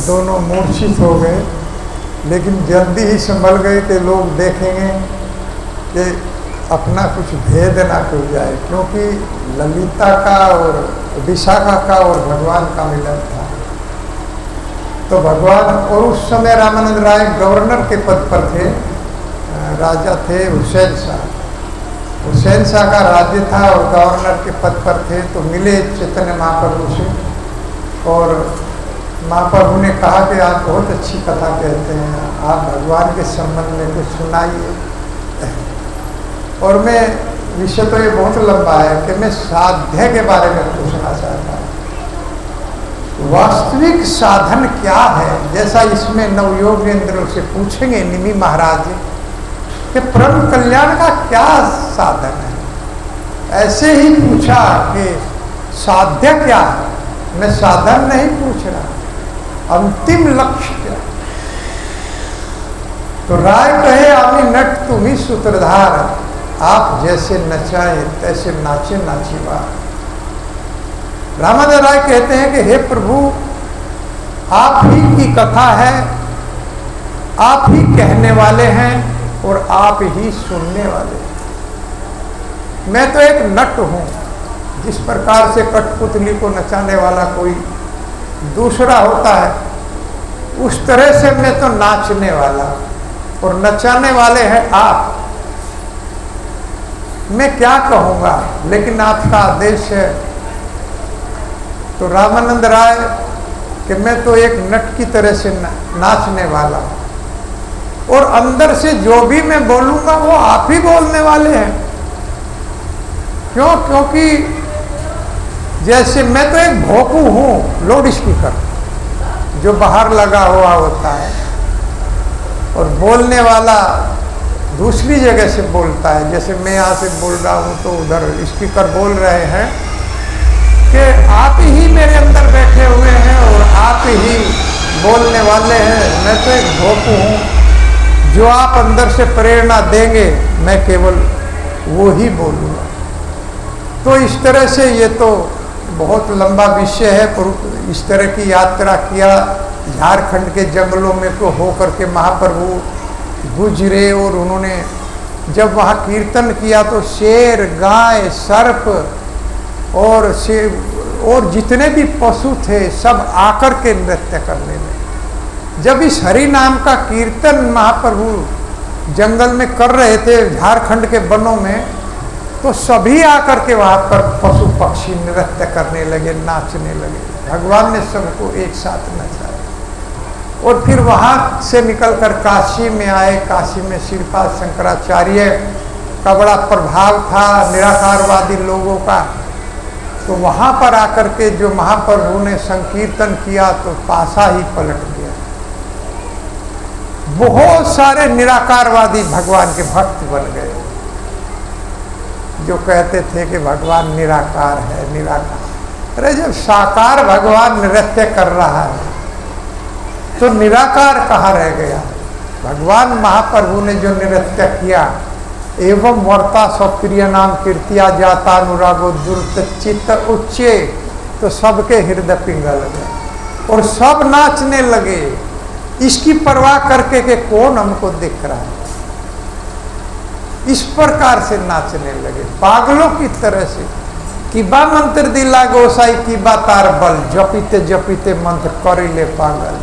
दोनों मूर्छित हो गए, लेकिन जल्दी ही संभल गए कि लोग देखेंगे कि अपना कुछ भेद ना खुल जाए, क्योंकि ललिता का और विशाखा का और भगवान का मिलन था। तो भगवान, और उस समय रामानंद राय गवर्नर के पद पर थे, राजा थे हुसैन शाह। हुसैन शाह का राज्य था और गवर्नर के पद पर थे। तो मिले चैतन्य महाप्रभु से और महाप्रभु ने कहा कि आप बहुत अच्छी कथा कहते हैं, आप भगवान के संबंध में कुछ सुनाइए। और मैं, विषय तो ये बहुत लंबा है कि मैं साध्य के बारे में पूछना चाहता हूँ। वास्तविक साधन क्या है, जैसा इसमें नवयोगेंद्र से पूछेंगे निमि महाराज कि परम कल्याण का क्या साधन है। ऐसे ही पूछा कि साध्य क्या है, मैं साधन नहीं पूछ रहा, अंतिम लक्ष्य क्या। तो राय कहे आमी नट तुम्ही सूत्रधार, आप जैसे नचाए तैसे नाचे नाचीवा। रामानंद राय कहते हैं कि हे प्रभु, आप ही की कथा है, आप ही कहने वाले हैं और आप ही सुनने वाले हैं। मैं तो एक नट हूं, जिस प्रकार से कठपुतली को नचाने वाला कोई दूसरा होता है, उस तरह से मैं तो नाचने वाला और नचाने वाले हैं आप। मैं क्या कहूँगा, लेकिन आपका आदेश है। तो रामानंद राय कि मैं तो एक नट की तरह से नाचने वाला हूँ और अंदर से जो भी मैं बोलूँगा वो आप ही बोलने वाले हैं। क्यों? क्योंकि जैसे मैं तो एक भोंकू हूँ, लाउड स्पीकर जो बाहर लगा हुआ होता है, और बोलने वाला दूसरी जगह से बोलता है। जैसे मैं यहाँ से बोल रहा हूँ तो उधर स्पीकर बोल रहे हैं कि आप ही मेरे अंदर बैठे हुए हैं और आप ही बोलने वाले हैं। मैं तो एक भोंकू हूँ, जो आप अंदर से प्रेरणा देंगे मैं केवल वो ही बोलूँगा। तो इस तरह से ये तो बहुत लंबा विषय है, पर इस तरह की यात्रा किया। झारखंड के जंगलों में को होकर के महाप्रभु गुजरे और उन्होंने जब वहाँ कीर्तन किया तो शेर, गाय, सर्प और जितने भी पशु थे सब आकर के नृत्य करने लगे। जब इस हरि नाम का कीर्तन महाप्रभु जंगल में कर रहे थे झारखंड के वनों में, तो सभी आकर के वहाँ पर पशु पक्षी नृत्य करने लगे, नाचने लगे। भगवान ने सबको एक साथ नचाया। और फिर वहाँ से निकलकर काशी में आए। काशी में श्रीपाद शंकराचार्य का बड़ा प्रभाव था निराकारवादी लोगों का। तो वहाँ पर आकर के जो महाप्रभु ने संकीर्तन किया तो पासा ही पलट गया। बहुत सारे निराकारवादी भगवान के भक्त बन गए, जो कहते थे कि भगवान निराकार है, निराकार। अरे जब साकार भगवान नृत्य कर रहा है तो निराकार कहाँ रह गया? भगवान महाप्रभु ने जो नृत्य किया, एवं वर्ता स्वप्रिय नाम कीर्तिया जाता अनुरागो दुर्त चित्त उच्चे, तो सबके हृदय पिघल गए और सब नाचने लगे, इसकी परवाह करके कि कौन हमको दिख रहा है। इस प्रकार से नाचने लगे पागलों की तरह से। किबा मंत्र दिला गोसाई किबा तार बल, जपीते जपीते मंत्र कर ले पागल।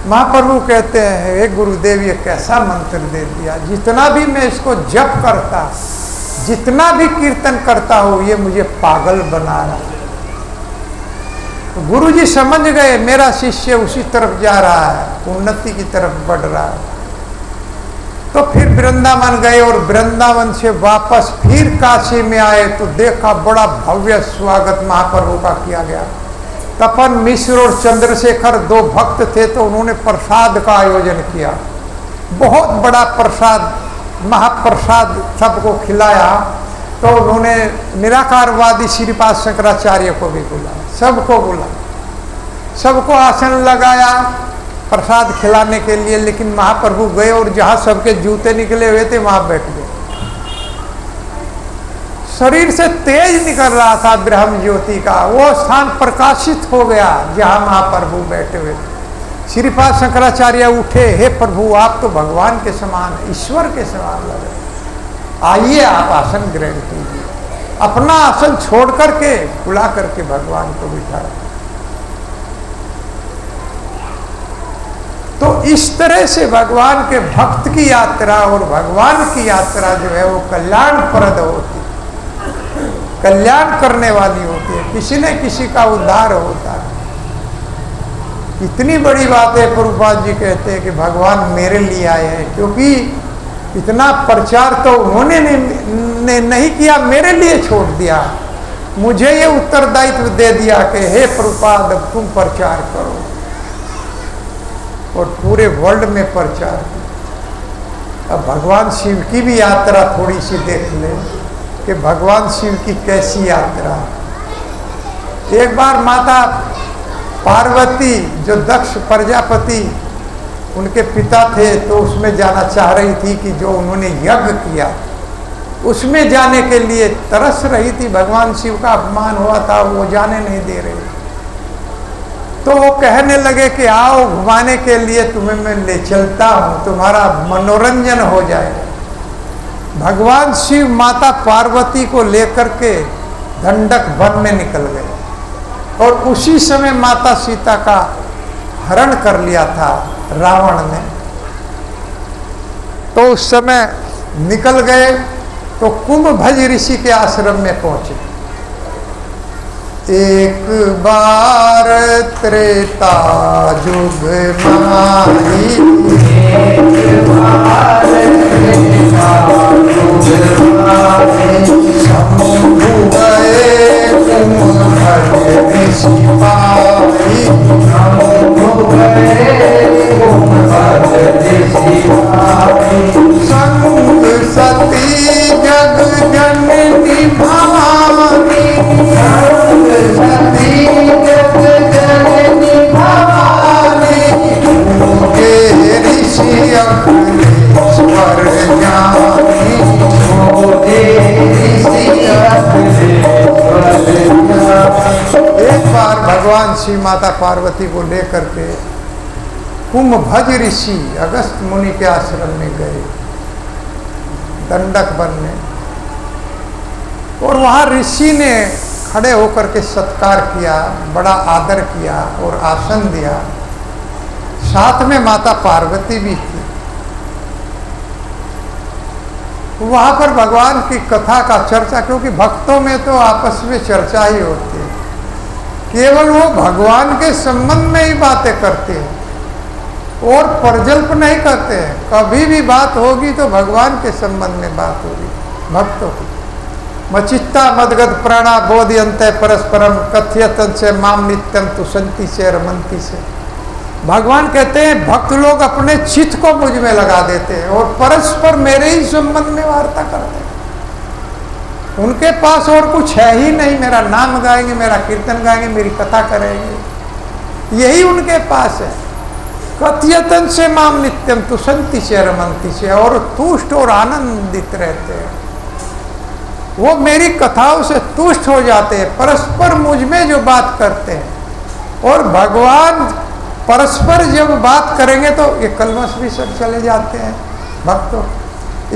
महाप्रभु कहते हैं, हे गुरुदेव ये कैसा मंत्र दे दिया, जितना भी मैं इसको जप करता, जितना भी कीर्तन करता हूँ, ये मुझे पागल बना रहा है। तो गुरु जी समझ गए मेरा शिष्य उसी तरफ जा रहा है, उन्नति की तरफ बढ़ रहा है। तो फिर वृंदावन गए और वृंदावन से वापस फिर काशी में आए तो देखा बड़ा भव्य स्वागत महाप्रभु का किया गया। तपन मिश्र और चंद्रशेखर दो भक्त थे, तो उन्होंने प्रसाद का आयोजन किया। बहुत बड़ा प्रसाद, महाप्रसाद सबको खिलाया। तो उन्होंने निराकारवादी श्रीपाद शंकराचार्य को भी बुलाया, सबको बुलाया, सबको आसन लगाया प्रसाद खिलाने के लिए। लेकिन महाप्रभु गए और जहाँ सबके जूते निकले हुए थे वहाँ बैठ गए। शरीर से तेज निकल रहा था ब्रह्म ज्योति का, वो स्थान प्रकाशित हो गया जहाँ महाप्रभु बैठे हुए थे। श्रीपाद शंकराचार्य उठे, हे प्रभु आप तो भगवान के समान, ईश्वर के समान लगे, आइए आप आसन ग्रहण कीजिए। अपना आसन छोड़ करके बुला करके भगवान को बिठाया। तो इस तरह से भगवान के भक्त की यात्रा और भगवान की यात्रा जो है वो कल्याणप्रद होती है, कल्याण करने वाली होती है, किसी न किसी का उद्धार होता है। इतनी बड़ी बात है, प्रभुपाद जी कहते हैं कि भगवान मेरे लिए आए हैं, क्योंकि इतना प्रचार तो उन्होंने ने नहीं किया, मेरे लिए छोड़ दिया। मुझे ये उत्तरदायित्व दे दिया कि हे प्रभुपाद अब तुम प्रचार करो, और पूरे वर्ल्ड में प्रचार किया। अब भगवान शिव की भी यात्रा थोड़ी सी देख ले कि भगवान शिव की कैसी यात्रा। एक बार माता पार्वती जो दक्ष प्रजापति उनके पिता थे, तो उसमें जाना चाह रही थी कि जो उन्होंने यज्ञ किया उसमें जाने के लिए तरस रही थी। भगवान शिव का अपमान हुआ था, वो जाने नहीं दे रहे। तो वो कहने लगे कि आओ घुमाने के लिए तुम्हें मैं ले चलता हूँ, तुम्हारा मनोरंजन हो जाएगा। भगवान शिव माता पार्वती को लेकर के दंडक वन में निकल गए और उसी समय माता सीता का हरण कर लिया था रावण ने। तो उस समय निकल गए तो कुंभभज ऋषि के आश्रम में पहुंचे। एक बार त्रेता युग माही, एक बार त्रेता युग माही, शंभु गए कुंभभज ऋषि पाई, शंभु गए कुंभभज ऋषि पाई, संग सती जग जननी भवानी, सती जग जननी भवानी, पूजे ऋषि अखिलेश्वर ज्ञानी, पूजे ऋषि अखिलेश्वर ज्ञानी। एक बार भगवान श्री माता पार्वती को लेकर के कुंभभज ऋषि अगस्त मुनि के आश्रम में गए दंडक वन में, और वहाँ ऋषि ने खड़े होकर के सत्कार किया, बड़ा आदर किया और आसन दिया। साथ में माता पार्वती भी थी। वहाँ पर भगवान की कथा का चर्चा, क्योंकि भक्तों में तो आपस में चर्चा ही होती है, केवल वो भगवान के संबंध में ही बातें करते हैं और परजल्प नहीं करते हैं। कभी भी बात होगी तो भगवान के संबंध में बात होगी भक्तों की। मचित्ता मदगद प्राणा बोधयन्ते परस्परम कथयतन से माम नित्यम तुसंती से रमंती से। भगवान कहते हैं भक्त लोग अपने चित्त को मुझ में लगा देते हैं और परस्पर मेरे ही संबंध में वार्ता करते हैं। उनके पास और कुछ है ही नहीं। मेरा नाम गाएंगे, मेरा कीर्तन गाएंगे, मेरी कथा करेंगे, यही उनके पास है। कथयतन से माम नित्यम तुसंती से रमंती से, और तुष्ट और आनंदित रहते हैं। वो मेरी कथाओं से तुष्ट हो जाते हैं, परस्पर मुझ में जो बात करते हैं। और भगवान परस्पर जब बात करेंगे तो ये कलमश भी सब चले जाते हैं भक्तों।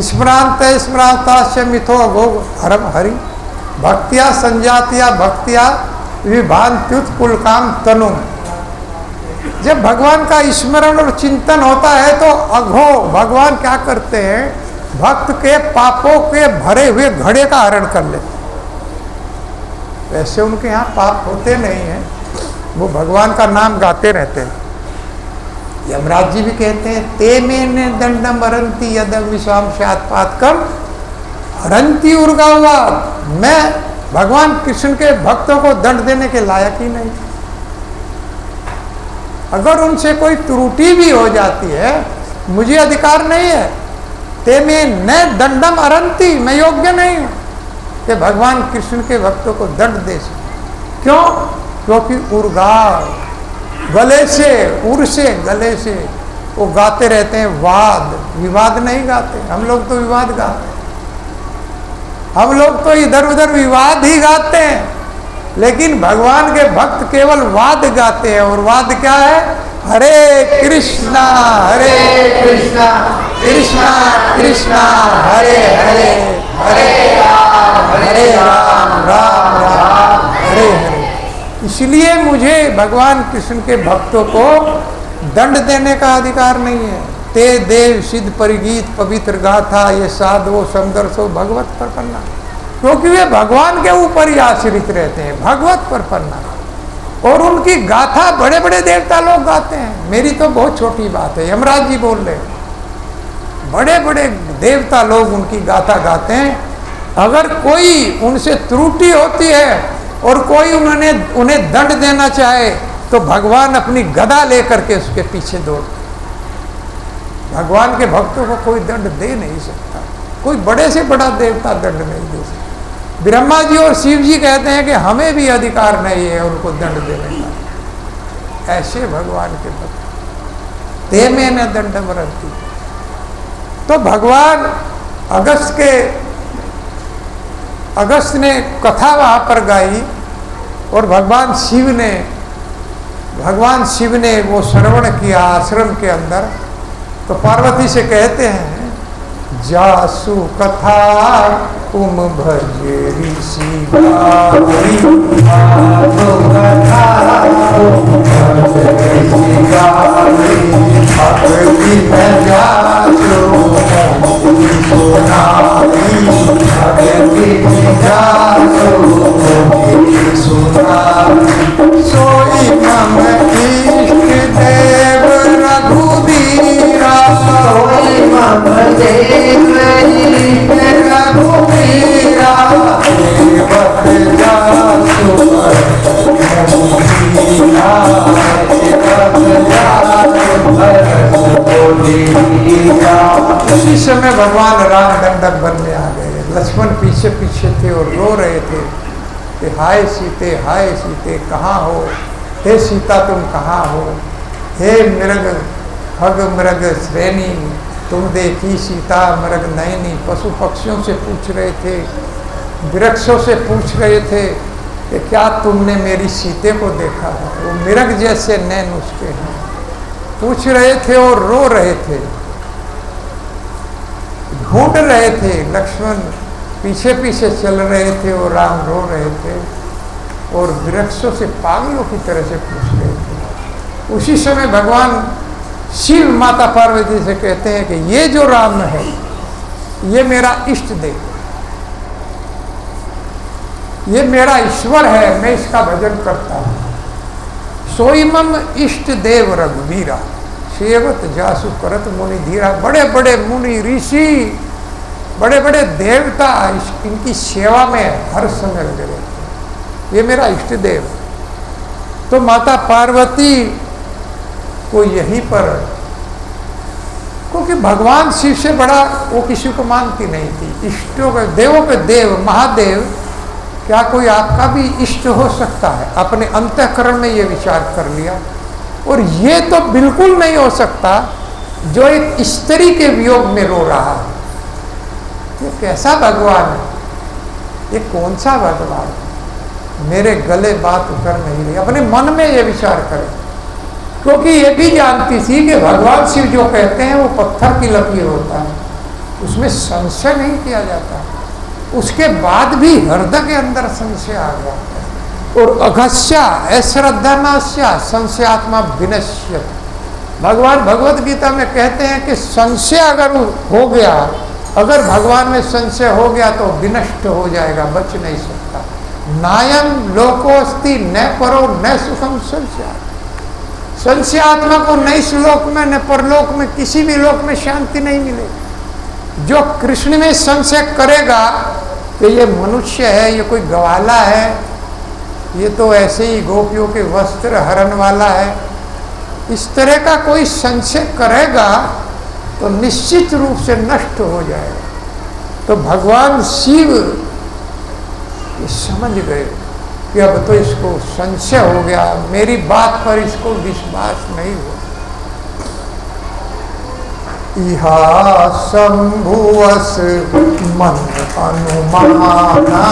स्मरांत स्मरांतास्य मिथो अघोग हरम हरि, भक्तिया संजातिया भक्तिया विभांत्युत कुलकाम तनु। जब भगवान का स्मरण और चिंतन होता है तो अघो भगवान क्या करते हैं, भक्त के पापों के भरे हुए घड़े का हरण कर लेते। वैसे उनके यहाँ पाप होते नहीं हैं, वो भगवान का नाम गाते रहते हैं। यमराज जी भी कहते हैं ते मेने दंडम हरंती यदम विश्वाम पातकम हरंती उर्गावा। मैं भगवान कृष्ण के भक्तों को दंड देने के लायक ही नहीं। अगर उनसे कोई त्रुटि भी हो जाती है मुझे अधिकार नहीं है। ते में न दंडम अरंती, मैं योग्य नहीं हूं कि भगवान कृष्ण के भक्तों को दंड दे सकूं। क्यों? क्योंकि उर्गा गले से, उर से, गले से वो गाते रहते हैं वाद, विवाद नहीं गाते। हम लोग तो विवाद गाते हैं, हम लोग तो इधर उधर विवाद ही गाते हैं, लेकिन भगवान के भक्त केवल वाद गाते हैं। और वाद क्या है? हरे कृष्णा कृष्णा कृष्णा हरे हरे, हरे राम राम राम हरे हरे। इसलिए मुझे भगवान कृष्ण के भक्तों को दंड देने का अधिकार नहीं है। ते देव सिद्ध परिगीत पवित्र गाथा ये साधो समदर्शो भगवत प्रपन्ना, क्योंकि वे भगवान के ऊपर ही आश्रित रहते हैं, भगवत प्रपन्ना। और उनकी गाथा बड़े बड़े देवता लोग गाते हैं। मेरी तो बहुत छोटी बात है, यमराज जी बोल रहे हैं, बड़े बड़े देवता लोग उनकी गाथा गाते हैं। अगर कोई उनसे त्रुटि होती है और कोई उन्हें दंड देना चाहे तो भगवान अपनी गदा लेकर के उसके पीछे दौड़ते। भगवान के भक्तों को कोई दंड दे नहीं सकता, कोई बड़े से बड़ा देवता दंड नहीं दे सकता। ब्रह्मा जी और शिव जी कहते हैं कि हमें भी अधिकार नहीं है उनको दंड देने का। ऐसे भगवान के भक्त ते में न दंडम रहती। तो भगवान अगस्त के अगस्त ने कथा वहाँ पर गाई और भगवान शिव ने वो श्रवण किया आश्रम के अंदर। तो पार्वती से कहते हैं जासु कथा तुम भजे ऋषि गाई, जासु कथा तुम भजे ऋषि गाई, भक्ति में जासु सुनाई, भक्ति में जासु सुनाई। सोई मम इष्ट देव रघुवीरा, सोई मम देव रघुवीरा, देवत जासु वीरा, देवत जासु वीरा। उसी समय भगवान राम दंडक बनने आ गए। लक्ष्मण पीछे पीछे थे और रो रहे थे कि हाय सीते कहाँ हो, हे सीता तुम कहाँ हो, हे मृग खग मृग श्रेणी तुम देखी सीता मृग नयनी। पशु पक्षियों से पूछ रहे थे, वृक्षों से पूछ रहे थे कि क्या तुमने मेरी सीते को देखा है, वो मृग जैसे नैन उसके हैं। पूछ रहे थे और रो रहे थे, ढूंढ रहे थे। लक्ष्मण पीछे पीछे चल रहे थे और राम रो रहे थे और वृक्षों से पागलों की तरह से पूछ रहे थे। उसी समय भगवान शिव माता पार्वती से कहते हैं कि ये जो राम है ये मेरा इष्ट देव, ये मेरा ईश्वर है, मैं इसका भजन करता हूँ। सोईमम इष्ट देव रघुवीरा, सेवत जासु करत मुनि धीरा। बड़े बड़े मुनि ऋषि, बड़े बड़े देवता इनकी सेवा में हर समय लगे रहते हैं। ये मेरा इष्ट देव। तो माता पार्वती को यहीं पर, क्योंकि भगवान शिव से बड़ा वो किसी को मानती नहीं थी। इष्टों के देवों के देव महादेव, क्या कोई आपका भी इष्ट हो सकता है? अपने अंतःकरण में ये विचार कर लिया। और ये तो बिल्कुल नहीं हो सकता जो एक स्त्री के वियोग में रो रहा है। ये कैसा भगवान है, ये कौन सा भगवान है? मेरे गले बात उतर नहीं रही। अपने मन में ये विचार करें, क्योंकि ये भी जानती थी कि भगवान शिव जो कहते हैं वो पत्थर की लकीर होता है, उसमें संशय नहीं किया जाता। उसके बाद भी हृदय के अंदर संशय आ गया। और अघस्या अश्रद्धानास्या संशयात्मा विनश्यत। भगवान भगवत गीता में कहते हैं कि संशय अगर हो गया, अगर भगवान में संशय हो गया तो विनष्ट हो जाएगा, बच नहीं सकता। नायम लोकोस्ति न परो न सुखम संशय। संशय आत्मा को न इस लोक में न परलोक में, किसी भी लोक में शांति नहीं मिलेगी। जो कृष्ण में संशय करेगा कि ये मनुष्य है, ये कोई गवाला है, ये तो ऐसे ही गोपियों के वस्त्र हरण वाला है, इस तरह का कोई संशय करेगा तो निश्चित रूप से नष्ट हो जाएगा। तो भगवान शिव ये समझ गए कि अब तो इसको संशय हो गया, मेरी बात पर इसको विश्वास नहीं हुआ। इहा शंभुवस मन अनुमाना,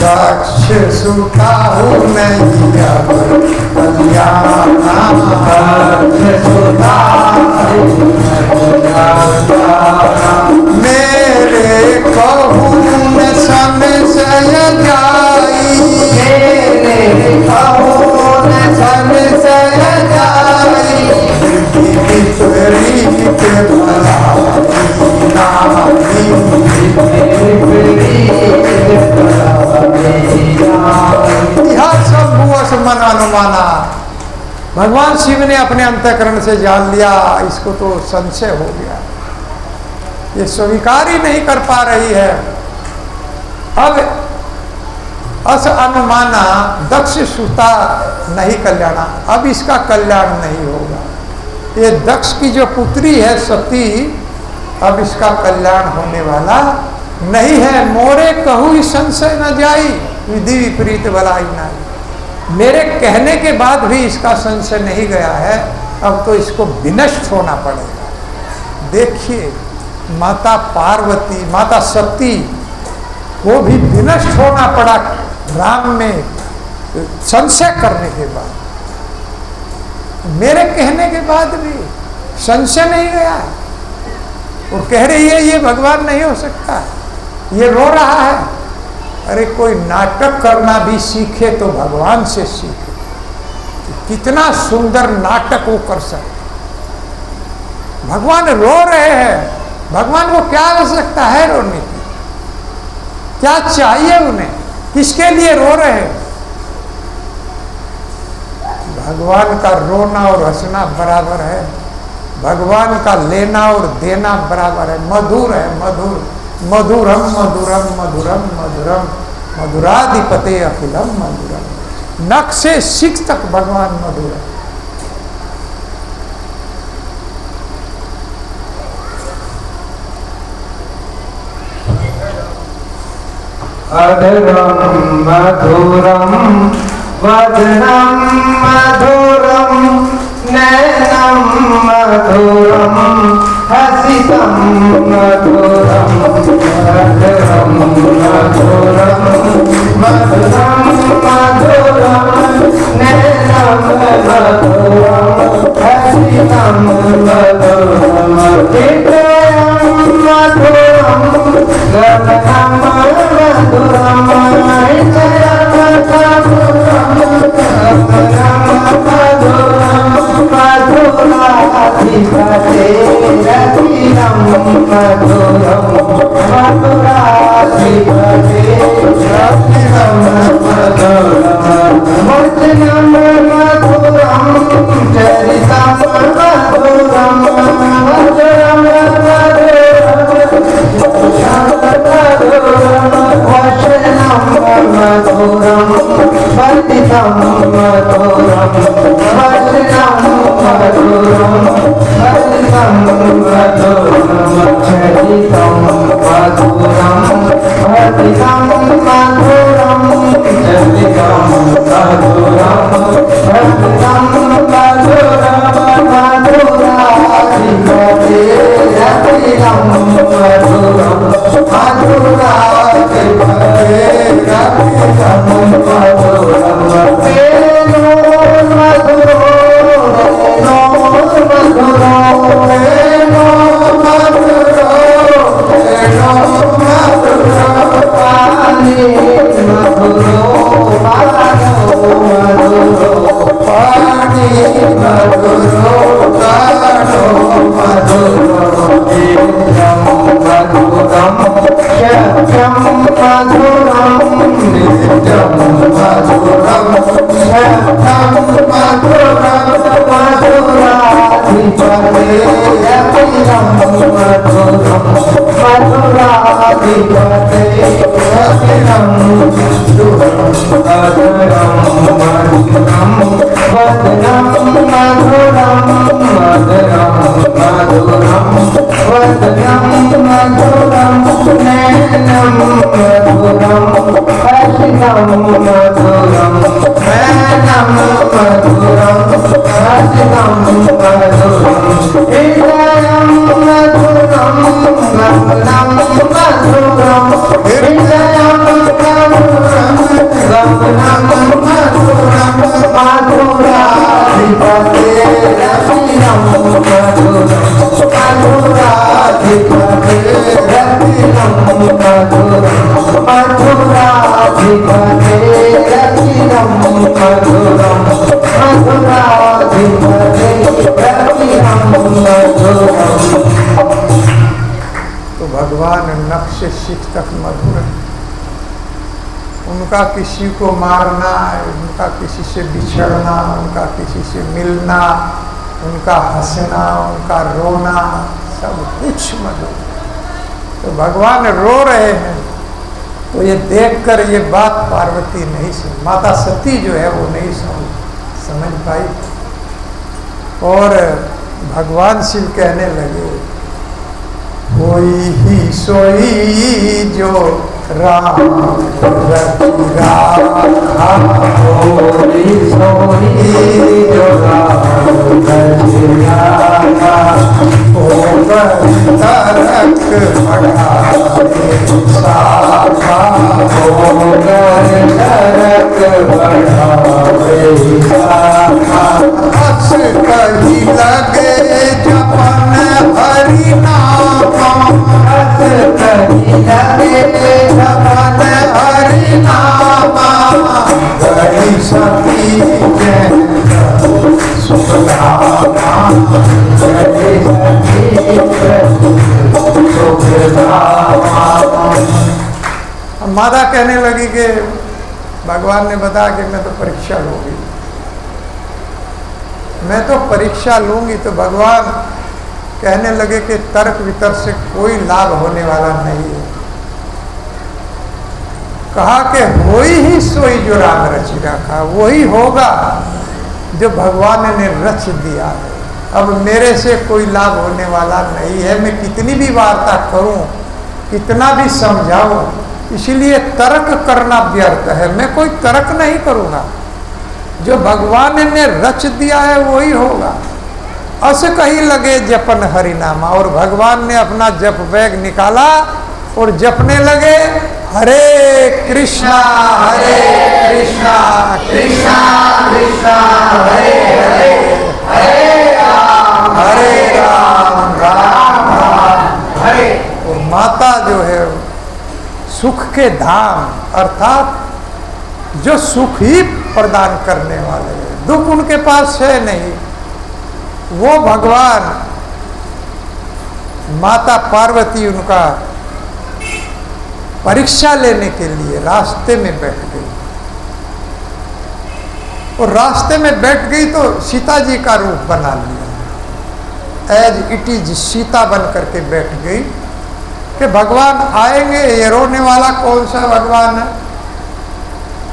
दक्ष सुताहु नहीं कल्याणा, मेरे कहू न संशय जाई, मेरे कहू न संशय जाई, विपरीत मन अनुमाना। भगवान शिव ने अपने अंतःकरण से जान लिया इसको तो संशय हो गया, ये स्वीकार ही नहीं कर पा रही है। अब अस अनुमाना दक्ष सुता नहीं कल्याणा, अब इसका कल्याण नहीं होगा। ये दक्ष की जो पुत्री है सती, अब इसका कल्याण होने वाला नहीं है। मोरे कहू ही संशय न जाई, विधि विपरीत भलाई नाई। मेरे कहने के बाद भी इसका संशय नहीं गया है, अब तो इसको विनष्ट होना पड़ेगा। देखिए माता पार्वती, माता सती को भी विनष्ट होना पड़ा राम में संशय करने के बाद। मेरे कहने के बाद भी संशय नहीं गया। वो कह रही है ये भगवान नहीं हो सकता, ये रो रहा है। अरे कोई नाटक करना भी सीखे तो भगवान से सीखे। कितना सुंदर नाटक वो कर सकते। भगवान रो रहे हैं, भगवान को क्या आवश्यकता है रोने की? क्या चाहिए उन्हें? किसके लिए रो रहे हैं? भगवान का रोना और हंसना बराबर है, भगवान का लेना और देना बराबर है। मधुर है, मधुर, मधुरम मधुरम मधुरम मधुरम मधुराधिपते अखिलम मधुरम। नख से शिख तक भगवान मधुर है। अधरम मधुरम वदनम मधुरम नैनम मधुरम हसितम मधुरम। अधरम मधुरम वदनम मधुरम नैनम मधुरम हसितम मधुरम। हृदयम मधुरम गगनम मधुरम हृदयम मधुरम गगनम मधुरम मधुराधिपते रतिरम मधुरम मधुराधिपते रतिरम मधुरम। वचनम मधुरम चरितम मधुरम वचनम मधुरम वर्तितम मधुरम वचनम मधुरम वर्तितम मधुरम चरितम मधुरम वर्तितम मधुरम चरितम मधुरम वर्तितम मधुरम मधुराधिपते रतिरम मधुरम मधुराधिपते रतिरम मधुरम। वेणो मधुरो वेणो मधुरो वेणो मधुरो वेणो मधुरो पानी मधुरो पानो मधुरो पानी मधुरो पानो मधुरो। नित्यम मधुरम सत्यम मधुरम नित्यम मधुरम सत्यम मधुरम मधुराधिपते रतिरम मधुरम मधुराधिपते रतिरम मधुरम। अधरम मधुरम वदनम मधुरम मधुरम मधुरम वदनम मधुरम नैनम मधुरम हसितम मधुरम नैनम मधुरम हसितम मधुरम। हृदयम मधुरम गगनम मधुरम हृदयम मधुरम गगनम मधुरम मधुराधिपते रतिरम मधुरम मधुराधिपते रतिरम मधुरम मधुराधिपते रतिरम मधुरम मधुराधिपते रतिरम मधुरम। तो भगवान नक्श शिख तक मधुर है। उनका किसी को मारना, उनका किसी से बिछड़ना, उनका किसी से मिलना, उनका हंसना, उनका रोना, सब कुछ मधुर। तो भगवान रो रहे हैं तो ये देखकर ये बात पार्वती नहीं समझ, माता सती जो है वो नहीं समझ पाई। और भगवान शिव कहने लगे कोई ही सोई जो राम रति राखा, कोई सोई जो राम रति राखा, ओ नरक बढ़ावे हस कही लगे जपन हरि नाम हस कही लगे जपन हरि नाम गई सती जय सुख धामा गए सखी सुख धामा। माता कहने लगी कि भगवान ने बताया कि मैं तो परीक्षा लूंगी, मैं तो परीक्षा लूंगी। तो भगवान कहने लगे कि तर्क वितर्क से कोई लाभ होने वाला नहीं है। कहा कि होई ही सोई जो राम रचि रखा, वही होगा जो भगवान ने रच दिया है। अब मेरे से कोई लाभ होने वाला नहीं है, मैं कितनी भी वार्ता करूं, कितना भी समझाऊं, इसलिए तर्क करना व्यर्थ है। मैं कोई तर्क नहीं करूंगा, जो भगवान ने रच दिया है वही होगा। अस कही लगे जपन हरि नामा, और भगवान ने अपना जप बैग निकाला और जपने लगे हरे कृष्णा कृष्णा कृष्णा कृष्णा हरे हरे हरे राम राम राम हरे। और माता जो है सुख के धाम अर्थात जो सुख ही प्रदान करने वाले हैं, दुख उनके पास है नहीं, वो भगवान माता पार्वती उनका परीक्षा लेने के लिए रास्ते में बैठ गई। और रास्ते में बैठ गई तो सीता जी का रूप बना लिया, एज इट इज सीता बन करके बैठ गई कि भगवान आएंगे, ये रोने वाला कौन सा भगवान है।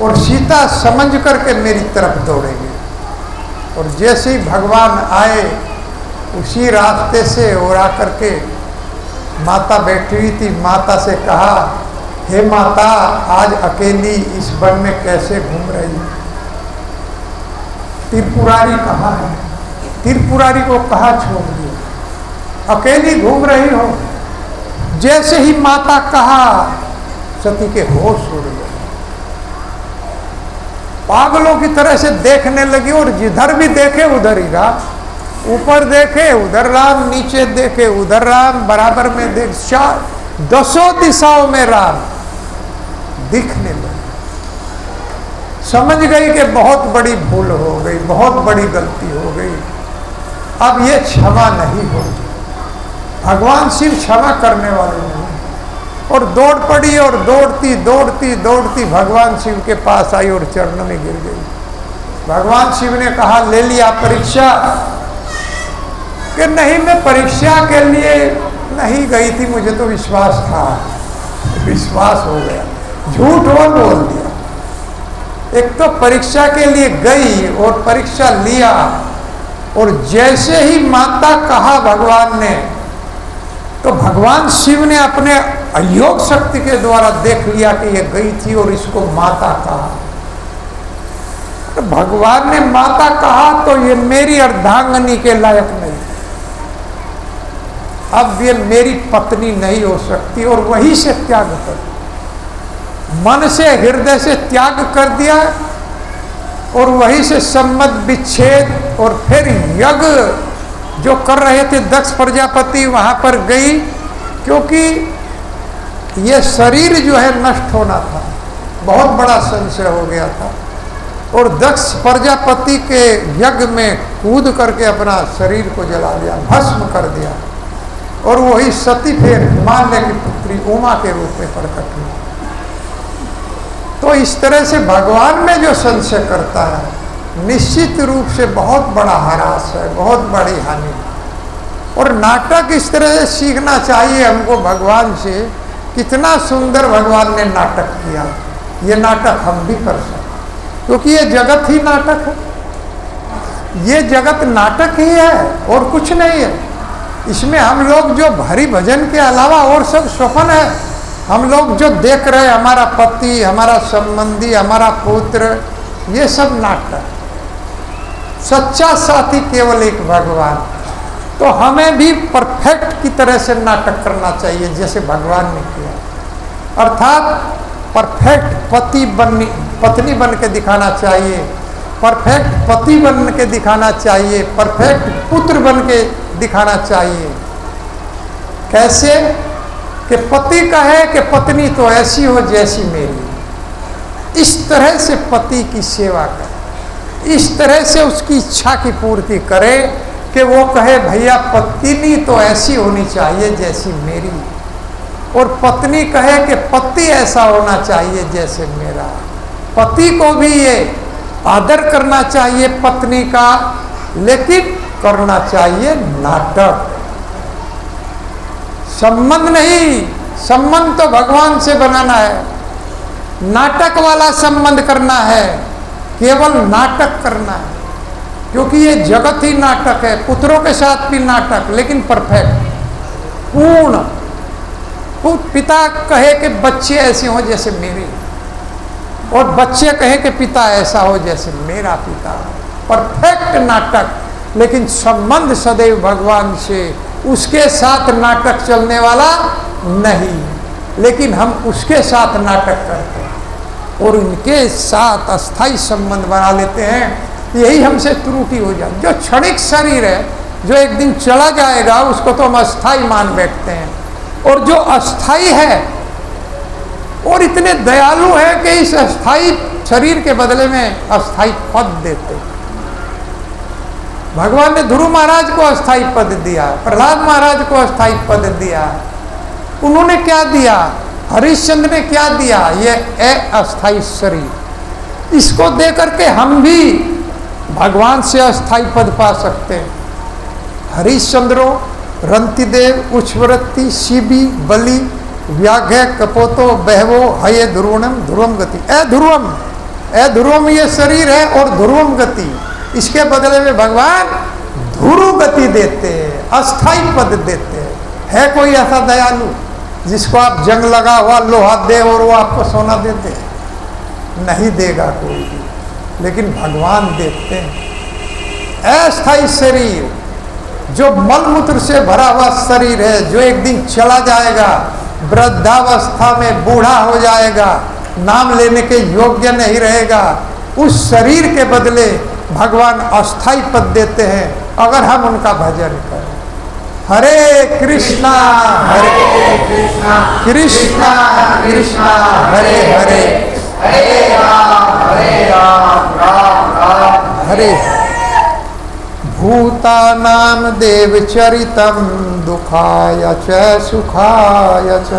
और सीता समझ करके मेरी तरफ दौड़ेंगे। और जैसे ही भगवान आए उसी रास्ते से और आकर के माता बैठी हुई थी, माता से कहा, हे माता, आज अकेली इस वन में कैसे घूम रही? त्रिपुरारी कहाँ है? त्रिपुरारी को कहाँ छोड़ दिया? अकेली घूम रही हो? जैसे ही माता कहा, सती के होश उड़ गए, पागलों की तरह से देखने लगी। और जिधर भी देखे उधर ही राम, ऊपर देखे उधर राम, नीचे देखे उधर राम, बराबर में देख, दसों दिशाओं में राम दिखने लगे। समझ गई कि बहुत बड़ी भूल हो गई, बहुत बड़ी गलती हो गई, अब ये क्षमा नहीं होगी। भगवान शिव क्षमा करने वाले नहीं। और दौड़ पड़ी और दौड़ती दौड़ती दौड़ती भगवान शिव के पास आई और चरणों में गिर गई। भगवान शिव ने कहा, ले लिया परीक्षा? कि नहीं, मैं परीक्षा के लिए नहीं गई थी, मुझे तो विश्वास था। विश्वास हो गया, झूठ और बोल दिया। एक तो परीक्षा के लिए गई और परीक्षा लिया, और जैसे ही माता कहा भगवान ने, तो भगवान शिव ने अपने अयोग शक्ति के द्वारा देख लिया कि ये गई थी और इसको माता कहा। तो भगवान ने माता कहा तो ये मेरी अर्धांगनी के लायक नहीं, अब ये मेरी पत्नी नहीं हो सकती। और वहीं से त्याग कर, मन से हृदय से त्याग कर दिया, और वहीं से सम्मत विच्छेद। और फिर यज्ञ जो कर रहे थे दक्ष प्रजापति, वहां पर गई, क्योंकि ये शरीर जो है नष्ट होना था, बहुत बड़ा संशय हो गया था। और दक्ष प्रजापति के यज्ञ में कूद करके अपना शरीर को जला दिया, भस्म कर दिया। और वही सती फिर हिमालय की पुत्री उमा के रूप में प्रकट हुई। तो इस तरह से भगवान में जो संशय करता है, निश्चित रूप से बहुत बड़ा हरास है, बहुत बड़ी हानि। और नाटक इस तरह से सीखना चाहिए हमको भगवान से। कितना सुंदर भगवान ने नाटक किया, ये नाटक हम भी कर सकते, क्योंकि ये जगत ही नाटक है। ये जगत नाटक ही है और कुछ नहीं है। इसमें हम लोग जो हरि भजन के अलावा और सब स्वप्न है। हम लोग जो देख रहे हैं, हमारा पति, हमारा संबंधी, हमारा पुत्र, ये सब नाटक। सच्चा साथी केवल एक भगवान। तो हमें भी परफेक्ट की तरह से नाटक करना चाहिए, जैसे भगवान ने किया। अर्थात परफेक्ट पत्नी बन के दिखाना चाहिए, परफेक्ट पति बन के दिखाना चाहिए, परफेक्ट पुत्र बन के दिखाना चाहिए। कैसे कि पति कहे कि पत्नी तो ऐसी हो जैसी मेरी, इस तरह से पति की सेवा करे, इस तरह से उसकी इच्छा की पूर्ति करे कि वो कहे भैया पत्नी तो ऐसी होनी चाहिए जैसी मेरी, और पत्नी कहे कि पति ऐसा होना चाहिए जैसे मेरा। पति को भी ये आदर करना चाहिए पत्नी का, लेकिन करना चाहिए नाटक, संबंध नहीं। संबंध तो भगवान से बनाना है, नाटक वाला संबंध करना है, केवल नाटक करना है, क्योंकि ये जगत ही नाटक है। पुत्रों के साथ भी नाटक, लेकिन परफेक्ट, पूर्ण। पिता कहे कि बच्चे ऐसे हों जैसे मेरे, और बच्चे कहे कि पिता ऐसा हो जैसे मेरा पिता। परफेक्ट नाटक, लेकिन संबंध सदैव भगवान से, उसके साथ नाटक चलने वाला नहीं, लेकिन हम उसके साथ नाटक करते हैं और उनके साथ अस्थाई संबंध बना लेते हैं। यही हमसे त्रुटि हो जाती। जो क्षणिक शरीर है, जो एक दिन चला जाएगा, उसको तो हम अस्थाई मान बैठते हैं, और जो अस्थाई है और इतने दयालु है कि इस अस्थाई शरीर के बदले में अस्थाई पद देते हैं। भगवान ने ध्रुव महाराज को अस्थाई पद दिया, प्रहलाद महाराज को अस्थाई पद दिया। उन्होंने क्या दिया? हरिश्चंद्र ने क्या दिया? ये अस्थाई शरीर। इसको दे करके हम भी भगवान से अस्थाई पद पा सकते हैं। हरिश्चंद्रो, रंतिदेव, उच्छवृत्ति, शिबी, बलि, व्याघ्य, कपोतो, बहवो, हये ध्रुवम, ध्रुवम गति। ध्रुवम ये शरीर है, और ध्रुवम गति, इसके बदले में भगवान ध्रुव गति देते हैं, अस्थाई पद देते हैं। है कोई ऐसा दयालु जिसको आप जंग लगा हुआ लोहा दे और वो आपको सोना देते? नहीं देगा कोई भी, लेकिन भगवान देते हैं। अस्थाई शरीर, जो मलमूत्र से भरा हुआ शरीर है, जो एक दिन चला जाएगा, वृद्धावस्था में बूढ़ा हो जाएगा, नाम लेने के योग्य नहीं रहेगा, उस शरीर के बदले भगवान अस्थाई पद देते हैं अगर हम उनका भजन करें। हरे कृष्णा कृष्णा कृष्णा हरे हरे, राम राम हरे। भूतानां देवचरितं दुखाय च सुखाय च,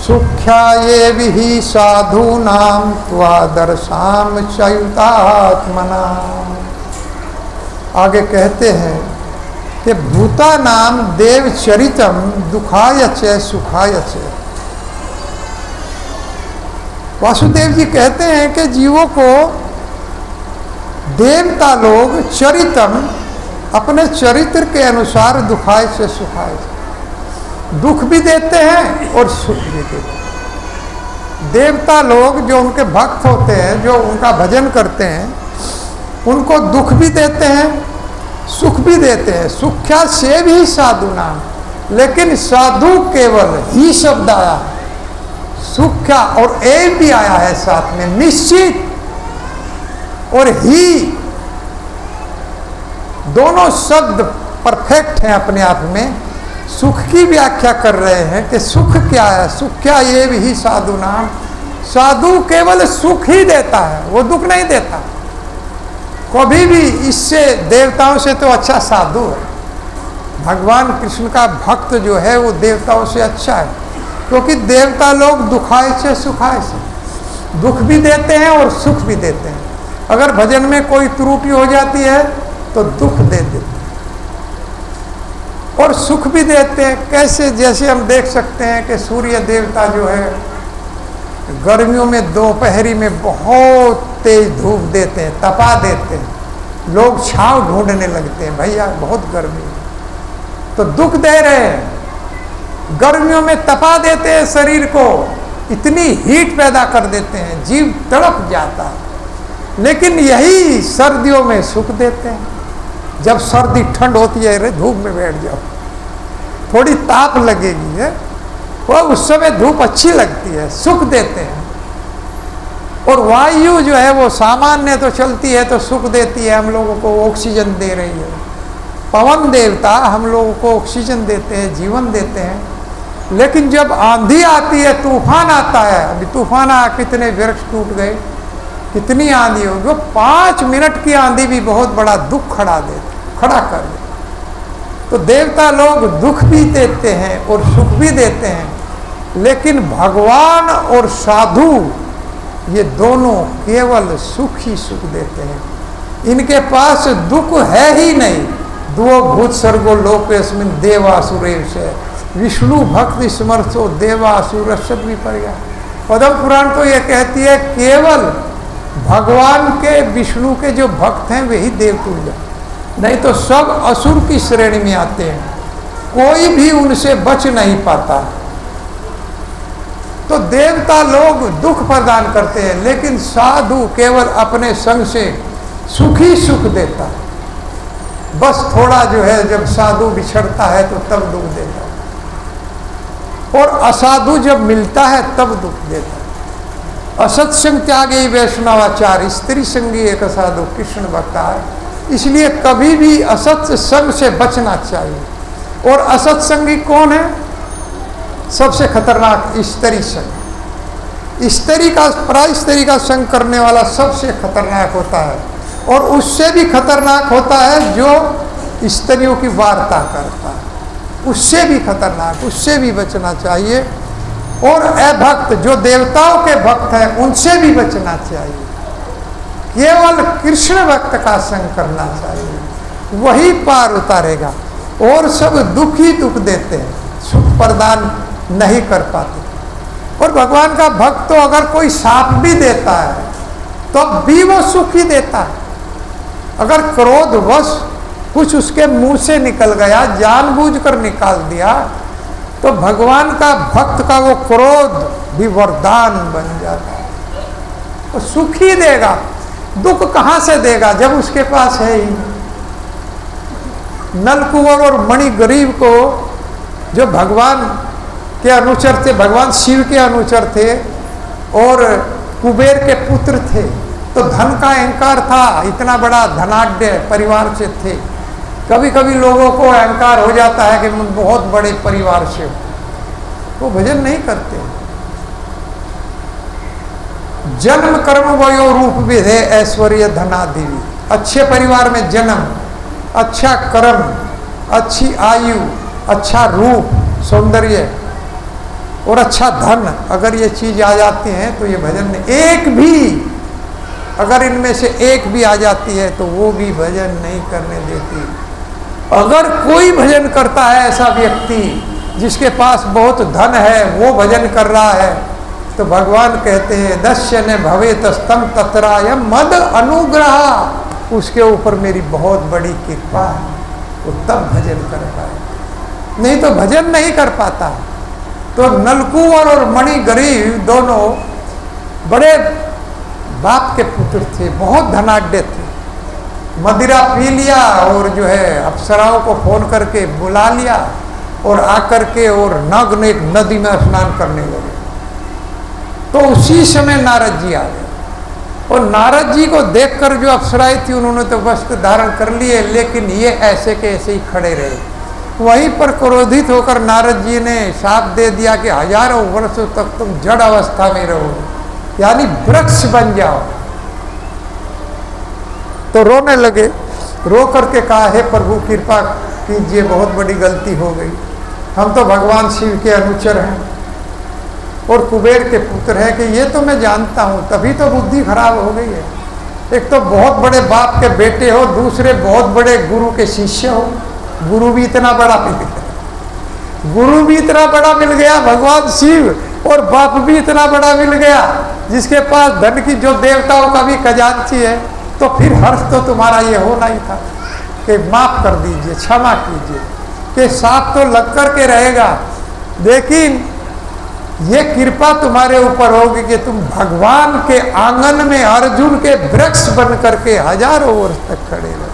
सुख्याये विहि साधूनां त्वादर्शां चयुतात्मना। आगे कहते हैं कि भूतानां देवचरितं दुखाय च सुखाय च। वासुदेव जी कहते हैं कि जीवों को देवता लोग चरितम, अपने चरित्र के अनुसार दुखाय से सुखाय से, दुख भी देते हैं और सुख भी देते हैं। देवता लोग जो उनके भक्त होते हैं, जो उनका भजन करते हैं, उनको दुख भी देते हैं, सुख भी देते हैं। सुख्या से भी साधु नाम, लेकिन साधु केवल ही शब्द आया है, सुख्या और ए भी आया है साथ में, निश्चित और ही, दोनों शब्द परफेक्ट हैं अपने आप में। सुख की व्याख्या कर रहे हैं कि सुख क्या है? सुख क्या ये भी साधु नाम, साधु केवल सुख ही देता है, वो दुख नहीं देता कभी भी। इससे देवताओं से तो अच्छा साधु है। भगवान कृष्ण का भक्त जो है वो देवताओं से अच्छा है, क्योंकि देवता लोग दुखाय से सुखाय से, दुख भी देते हैं और सुख भी देते हैं। अगर भजन में कोई त्रुटि हो जाती है तो दुख दे देते हैं और सुख भी देते हैं। कैसे? जैसे हम देख सकते हैं कि सूर्य देवता जो है गर्मियों में दोपहरी में बहुत तेज धूप देते हैं, तपा देते हैं, लोग छांव ढूंढने लगते हैं, भैया बहुत गर्मी है, तो दुख दे रहे हैं। गर्मियों में तपा देते हैं शरीर को, इतनी हीट पैदा कर देते हैं, जीव तड़प जाता है। लेकिन यही सर्दियों में सुख देते हैं। जब सर्दी ठंड होती है, अरे धूप में बैठ जाओ, थोड़ी ताप लगेगी है, वो उस समय धूप अच्छी लगती है, सुख देते हैं। और वायु जो है वो सामान्य तो चलती है तो सुख देती है, हम लोगों को ऑक्सीजन दे रही है। पवन देवता हम लोगों को ऑक्सीजन देते हैं, जीवन देते हैं। लेकिन जब आंधी आती है, तूफान आता है, अभी तूफान आया, कितने वृक्ष टूट गए, कितनी आंधी हो, जो 5 मिनट की आंधी भी बहुत बड़ा दुख खड़ा कर दे। तो देवता लोग दुख भी देते हैं और सुख भी देते हैं, लेकिन भगवान और साधु ये दोनों केवल सुख ही सुख देते हैं। इनके पास दुख है ही नहीं। द्वो भूत सर्गो लोकेस्मिन देवासुरेश है, विष्णु भक्ति समर्थो देवासुर शब्द भी पड़ गया। पद्म पुराण तो ये कहती है केवल भगवान के, विष्णु के जो भक्त हैं वही देवतुल्य, नहीं तो सब असुर की श्रेणी में आते हैं, कोई भी उनसे बच नहीं पाता। तो देवता लोग दुख प्रदान करते हैं, लेकिन साधु केवल अपने संग से सुख ही सुख देता है। बस थोड़ा जो है जब साधु बिछड़ता है तो तब दुख देता है, और असाधु जब मिलता है तब दुख देता है। असत्संग त्यागी वैष्णवाचार, स्त्री संगी एक साधु कृष्ण भक्ता है। इसलिए कभी भी असत्य संग से बचना चाहिए। और असत्संगी कौन है? सबसे खतरनाक स्त्री संग। स्त्री का, पराई स्त्री का संग करने वाला सबसे खतरनाक होता है, और उससे भी खतरनाक होता है जो स्त्रियों की वार्ता करता है, उससे भी खतरनाक, उससे भी बचना चाहिए। और अभक्त जो देवताओं के भक्त हैं उनसे भी बचना चाहिए। केवल कृष्ण भक्त का संग करना चाहिए, वही पार उतारेगा। और सब दुख ही दुख देते हैं, सुख प्रदान नहीं कर पाते। और भगवान का भक्त तो अगर कोई साप भी देता है तो भी वो सुख ही देता है। अगर क्रोधवश कुछ उसके मुंह से निकल गया, जानबूझकर निकाल दिया, तो भगवान का भक्त का वो क्रोध भी वरदान बन जाता है, वो सुख ही देगा। दुख कहाँ से देगा जब उसके पास है ही। नलकुंवर और मणि गरीब को, जो भगवान के अनुचर थे, भगवान शिव के अनुचर थे और कुबेर के पुत्र थे, तो धन का अहंकार था, इतना बड़ा धनाढ्य परिवार से थे। कभी कभी लोगों को अहंकार हो जाता है कि मैं बहुत बड़े परिवार से हूं, वो भजन नहीं करते। जन्म कर्म वयो रूप विधे ऐश्वर्य धनादि। अच्छे परिवार में जन्म, अच्छा कर्म, अच्छी आयु, अच्छा रूप, सौंदर्य और अच्छा धन, अगर ये चीज आ जाती हैं तो ये भजन नहीं। एक भी अगर इनमें से एक भी आ जाती है तो वो भी भजन नहीं करने देती। अगर कोई भजन करता है ऐसा व्यक्ति जिसके पास बहुत धन है, वो भजन कर रहा है, तो भगवान कहते हैं दस्य ने भवे तस्तम तत्रायम मद अनुग्रह, उसके ऊपर मेरी बहुत बड़ी कृपा है, वो तब भजन कर पाए, नहीं तो भजन नहीं कर पाता। तो नलकुंवर और मणि गरीब दोनों बड़े बाप के पुत्र थे, बहुत धनाढ्य थे। मदिरा पी लिया और जो है अप्सराओं को फोन करके बुला लिया और आकर के और नग्न एक नदी में स्नान करने लगे। तो उसी समय नारद जी आ गए और नारद जी को देखकर जो अप्सराएं थी उन्होंने तो वस्त्र धारण कर लिए, लेकिन ये ऐसे के ऐसे ही खड़े रहे। वहीं पर क्रोधित होकर नारद जी ने शाप दे दिया कि हजारों वर्षों तक तुम जड़ अवस्था में रहो, यानी वृक्ष बन जाओ। तो रोने लगे, रो करके कहा हे प्रभु कृपा कीजिए, बहुत बड़ी गलती हो गई, हम तो भगवान शिव के अनुचर हैं और कुबेर के पुत्र हैं कि ये तो मैं जानता हूँ, तभी तो बुद्धि खराब हो गई है। एक तो बहुत बड़े बाप के बेटे हो, दूसरे बहुत बड़े गुरु के शिष्य हो, गुरु भी इतना बड़ा मिल गया, गुरु भी इतना बड़ा मिल गया भगवान शिव, और बाप भी इतना बड़ा मिल गया जिसके पास धन की, जो देवताओं का भी खजांची है। तो फिर हर्ष तो तुम्हारा ये होना ही था कि माफ कर दीजिए, क्षमा कीजिए, कि साथ तो लग कर के रहेगा, लेकिन ये कृपा तुम्हारे ऊपर होगी कि तुम भगवान के आंगन में अर्जुन के वृक्ष बन करके हजारों वर्ष तक खड़े रहे।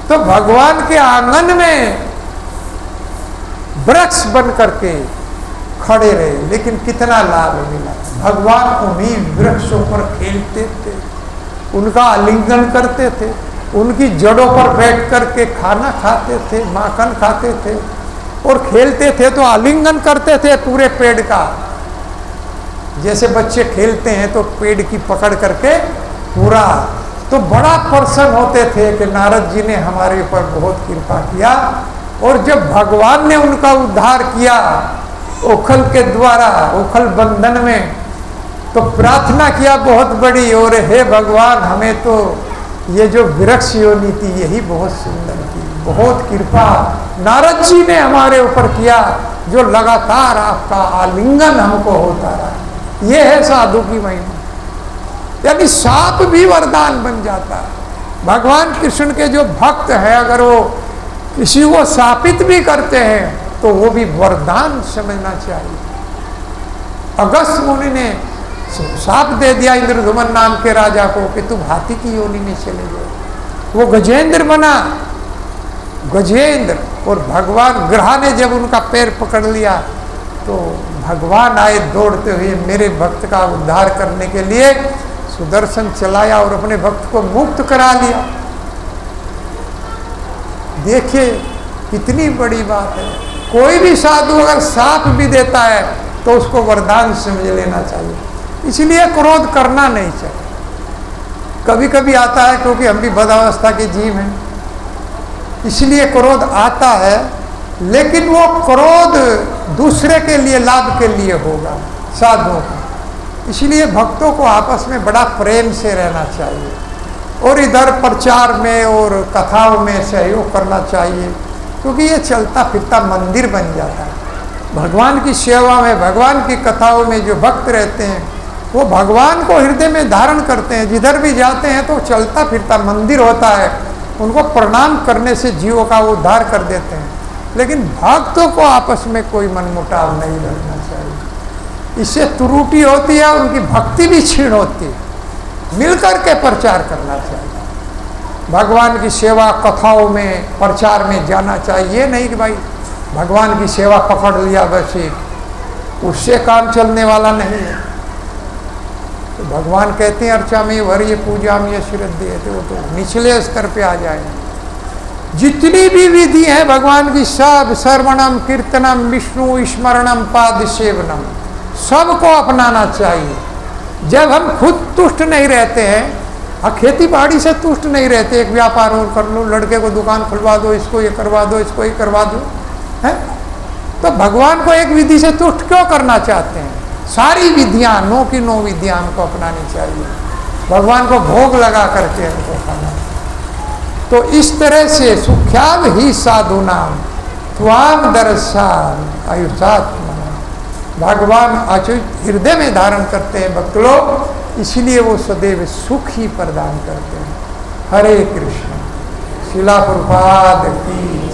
तो भगवान के आंगन में वृक्ष बन करके खड़े रहे, लेकिन कितना लाभ मिला। भगवान उन्हीं वृक्षों पर खेलते थे, उनका आलिंगन करते थे, उनकी जड़ों पर बैठ करके खाना खाते थे, माखन खाते थे, और खेलते थे तो आलिंगन करते थे पूरे पेड़ का। जैसे बच्चे खेलते हैं तो पेड़ की पकड़ करके पूरा, तो बड़ा प्रसन्न होते थे कि नारद जी ने हमारे ऊपर बहुत कृपा किया। और जब भगवान ने उनका उद्धार किया ओखल के द्वारा, ओखल बंधन में, तो प्रार्थना किया बहुत बड़ी, और हे भगवान हमें तो ये जो वृक्ष योनि थी यही बहुत सुंदर थी, बहुत कृपा नारद जी ने हमारे ऊपर किया, जो लगातार आपका आलिंगन हमको होता रहा। ये है साधु की महिमा। यानी साप भी वरदान बन जाता है। भगवान कृष्ण के जो भक्त हैं, अगर वो किसी को शापित भी करते हैं तो वो भी वरदान समझना चाहिए। अगस्त मुनि ने शाप दे दिया इंद्रधुमन नाम के राजा को कि तुम हाथी की योनि में चले जाओ। वो गजेंद्र बना, गजेंद्र। और भगवान ग्रह ने जब उनका पैर पकड़ लिया तो भगवान आए दौड़ते हुए मेरे भक्त का उद्धार करने के लिए, सुदर्शन चलाया और अपने भक्त को मुक्त करा लिया। देखिए कितनी बड़ी बात है। कोई भी साधु अगर साप भी देता है तो उसको वरदान समझ लेना चाहिए। इसलिए क्रोध करना नहीं चाहिए। कभी कभी आता है क्योंकि हम भी बदावस्था के जीव हैं, इसलिए क्रोध आता है, लेकिन वो क्रोध दूसरे के लिए, लाभ के लिए होगा साधुओं का। इसलिए भक्तों को आपस में बड़ा प्रेम से रहना चाहिए और इधर प्रचार में और कथाओं में सहयोग करना चाहिए, क्योंकि ये चलता फिरता मंदिर बन जाता है। भगवान की सेवा में, भगवान की कथाओं में जो भक्त रहते हैं वो भगवान को हृदय में धारण करते हैं। जिधर भी जाते हैं तो चलता फिरता मंदिर होता है, उनको प्रणाम करने से जीवों का उद्धार कर देते हैं। लेकिन भक्तों को आपस में कोई मनमुटाव नहीं रखना चाहिए। इससे त्रुटि होती है, उनकी भक्ति भी क्षीण होती है। मिलकर के प्रचार करना चाहिए। भगवान की सेवा कथाओं में, प्रचार में जाना चाहिए। नहीं कि भाई भगवान की सेवा पकड़ लिया बस ही, उससे काम चलने वाला नहीं है। तो भगवान कहते हैं अर्चा में वरीय पूजा में श्रद्धे, तो वो तो निचले स्तर पे आ जाएगा। जितनी भी विधि है भगवान की, सब श्रवणम कीर्तनम विष्णु स्मरणम पाद सेवनम, सबको अपनाना चाहिए। जब हम खुद तुष्ट नहीं रहते हैं, खेती बाड़ी से तुष्ट नहीं रहते, एक व्यापार और कर लो, लड़के को दुकान खुलवा दो, इसको ये करवा दो, इसको ये करवा दो, है तो भगवान को एक विधि से तुष्ट क्यों करना चाहते हैं? सारी विधियां, नो की नो विधियां हमको अपनानी चाहिए। भगवान को भोग लगा करके हमको खाना। तो इस तरह से सुख्याव ही साधु नाम त्वाम दर्शन आयुषात्मा, भगवान अच्युत हृदय में धारण करते हैं भक्त लोग, इसलिए वो सदैव सुख ही प्रदान करते हैं। हरे कृष्ण। शिला प्रभुपाद की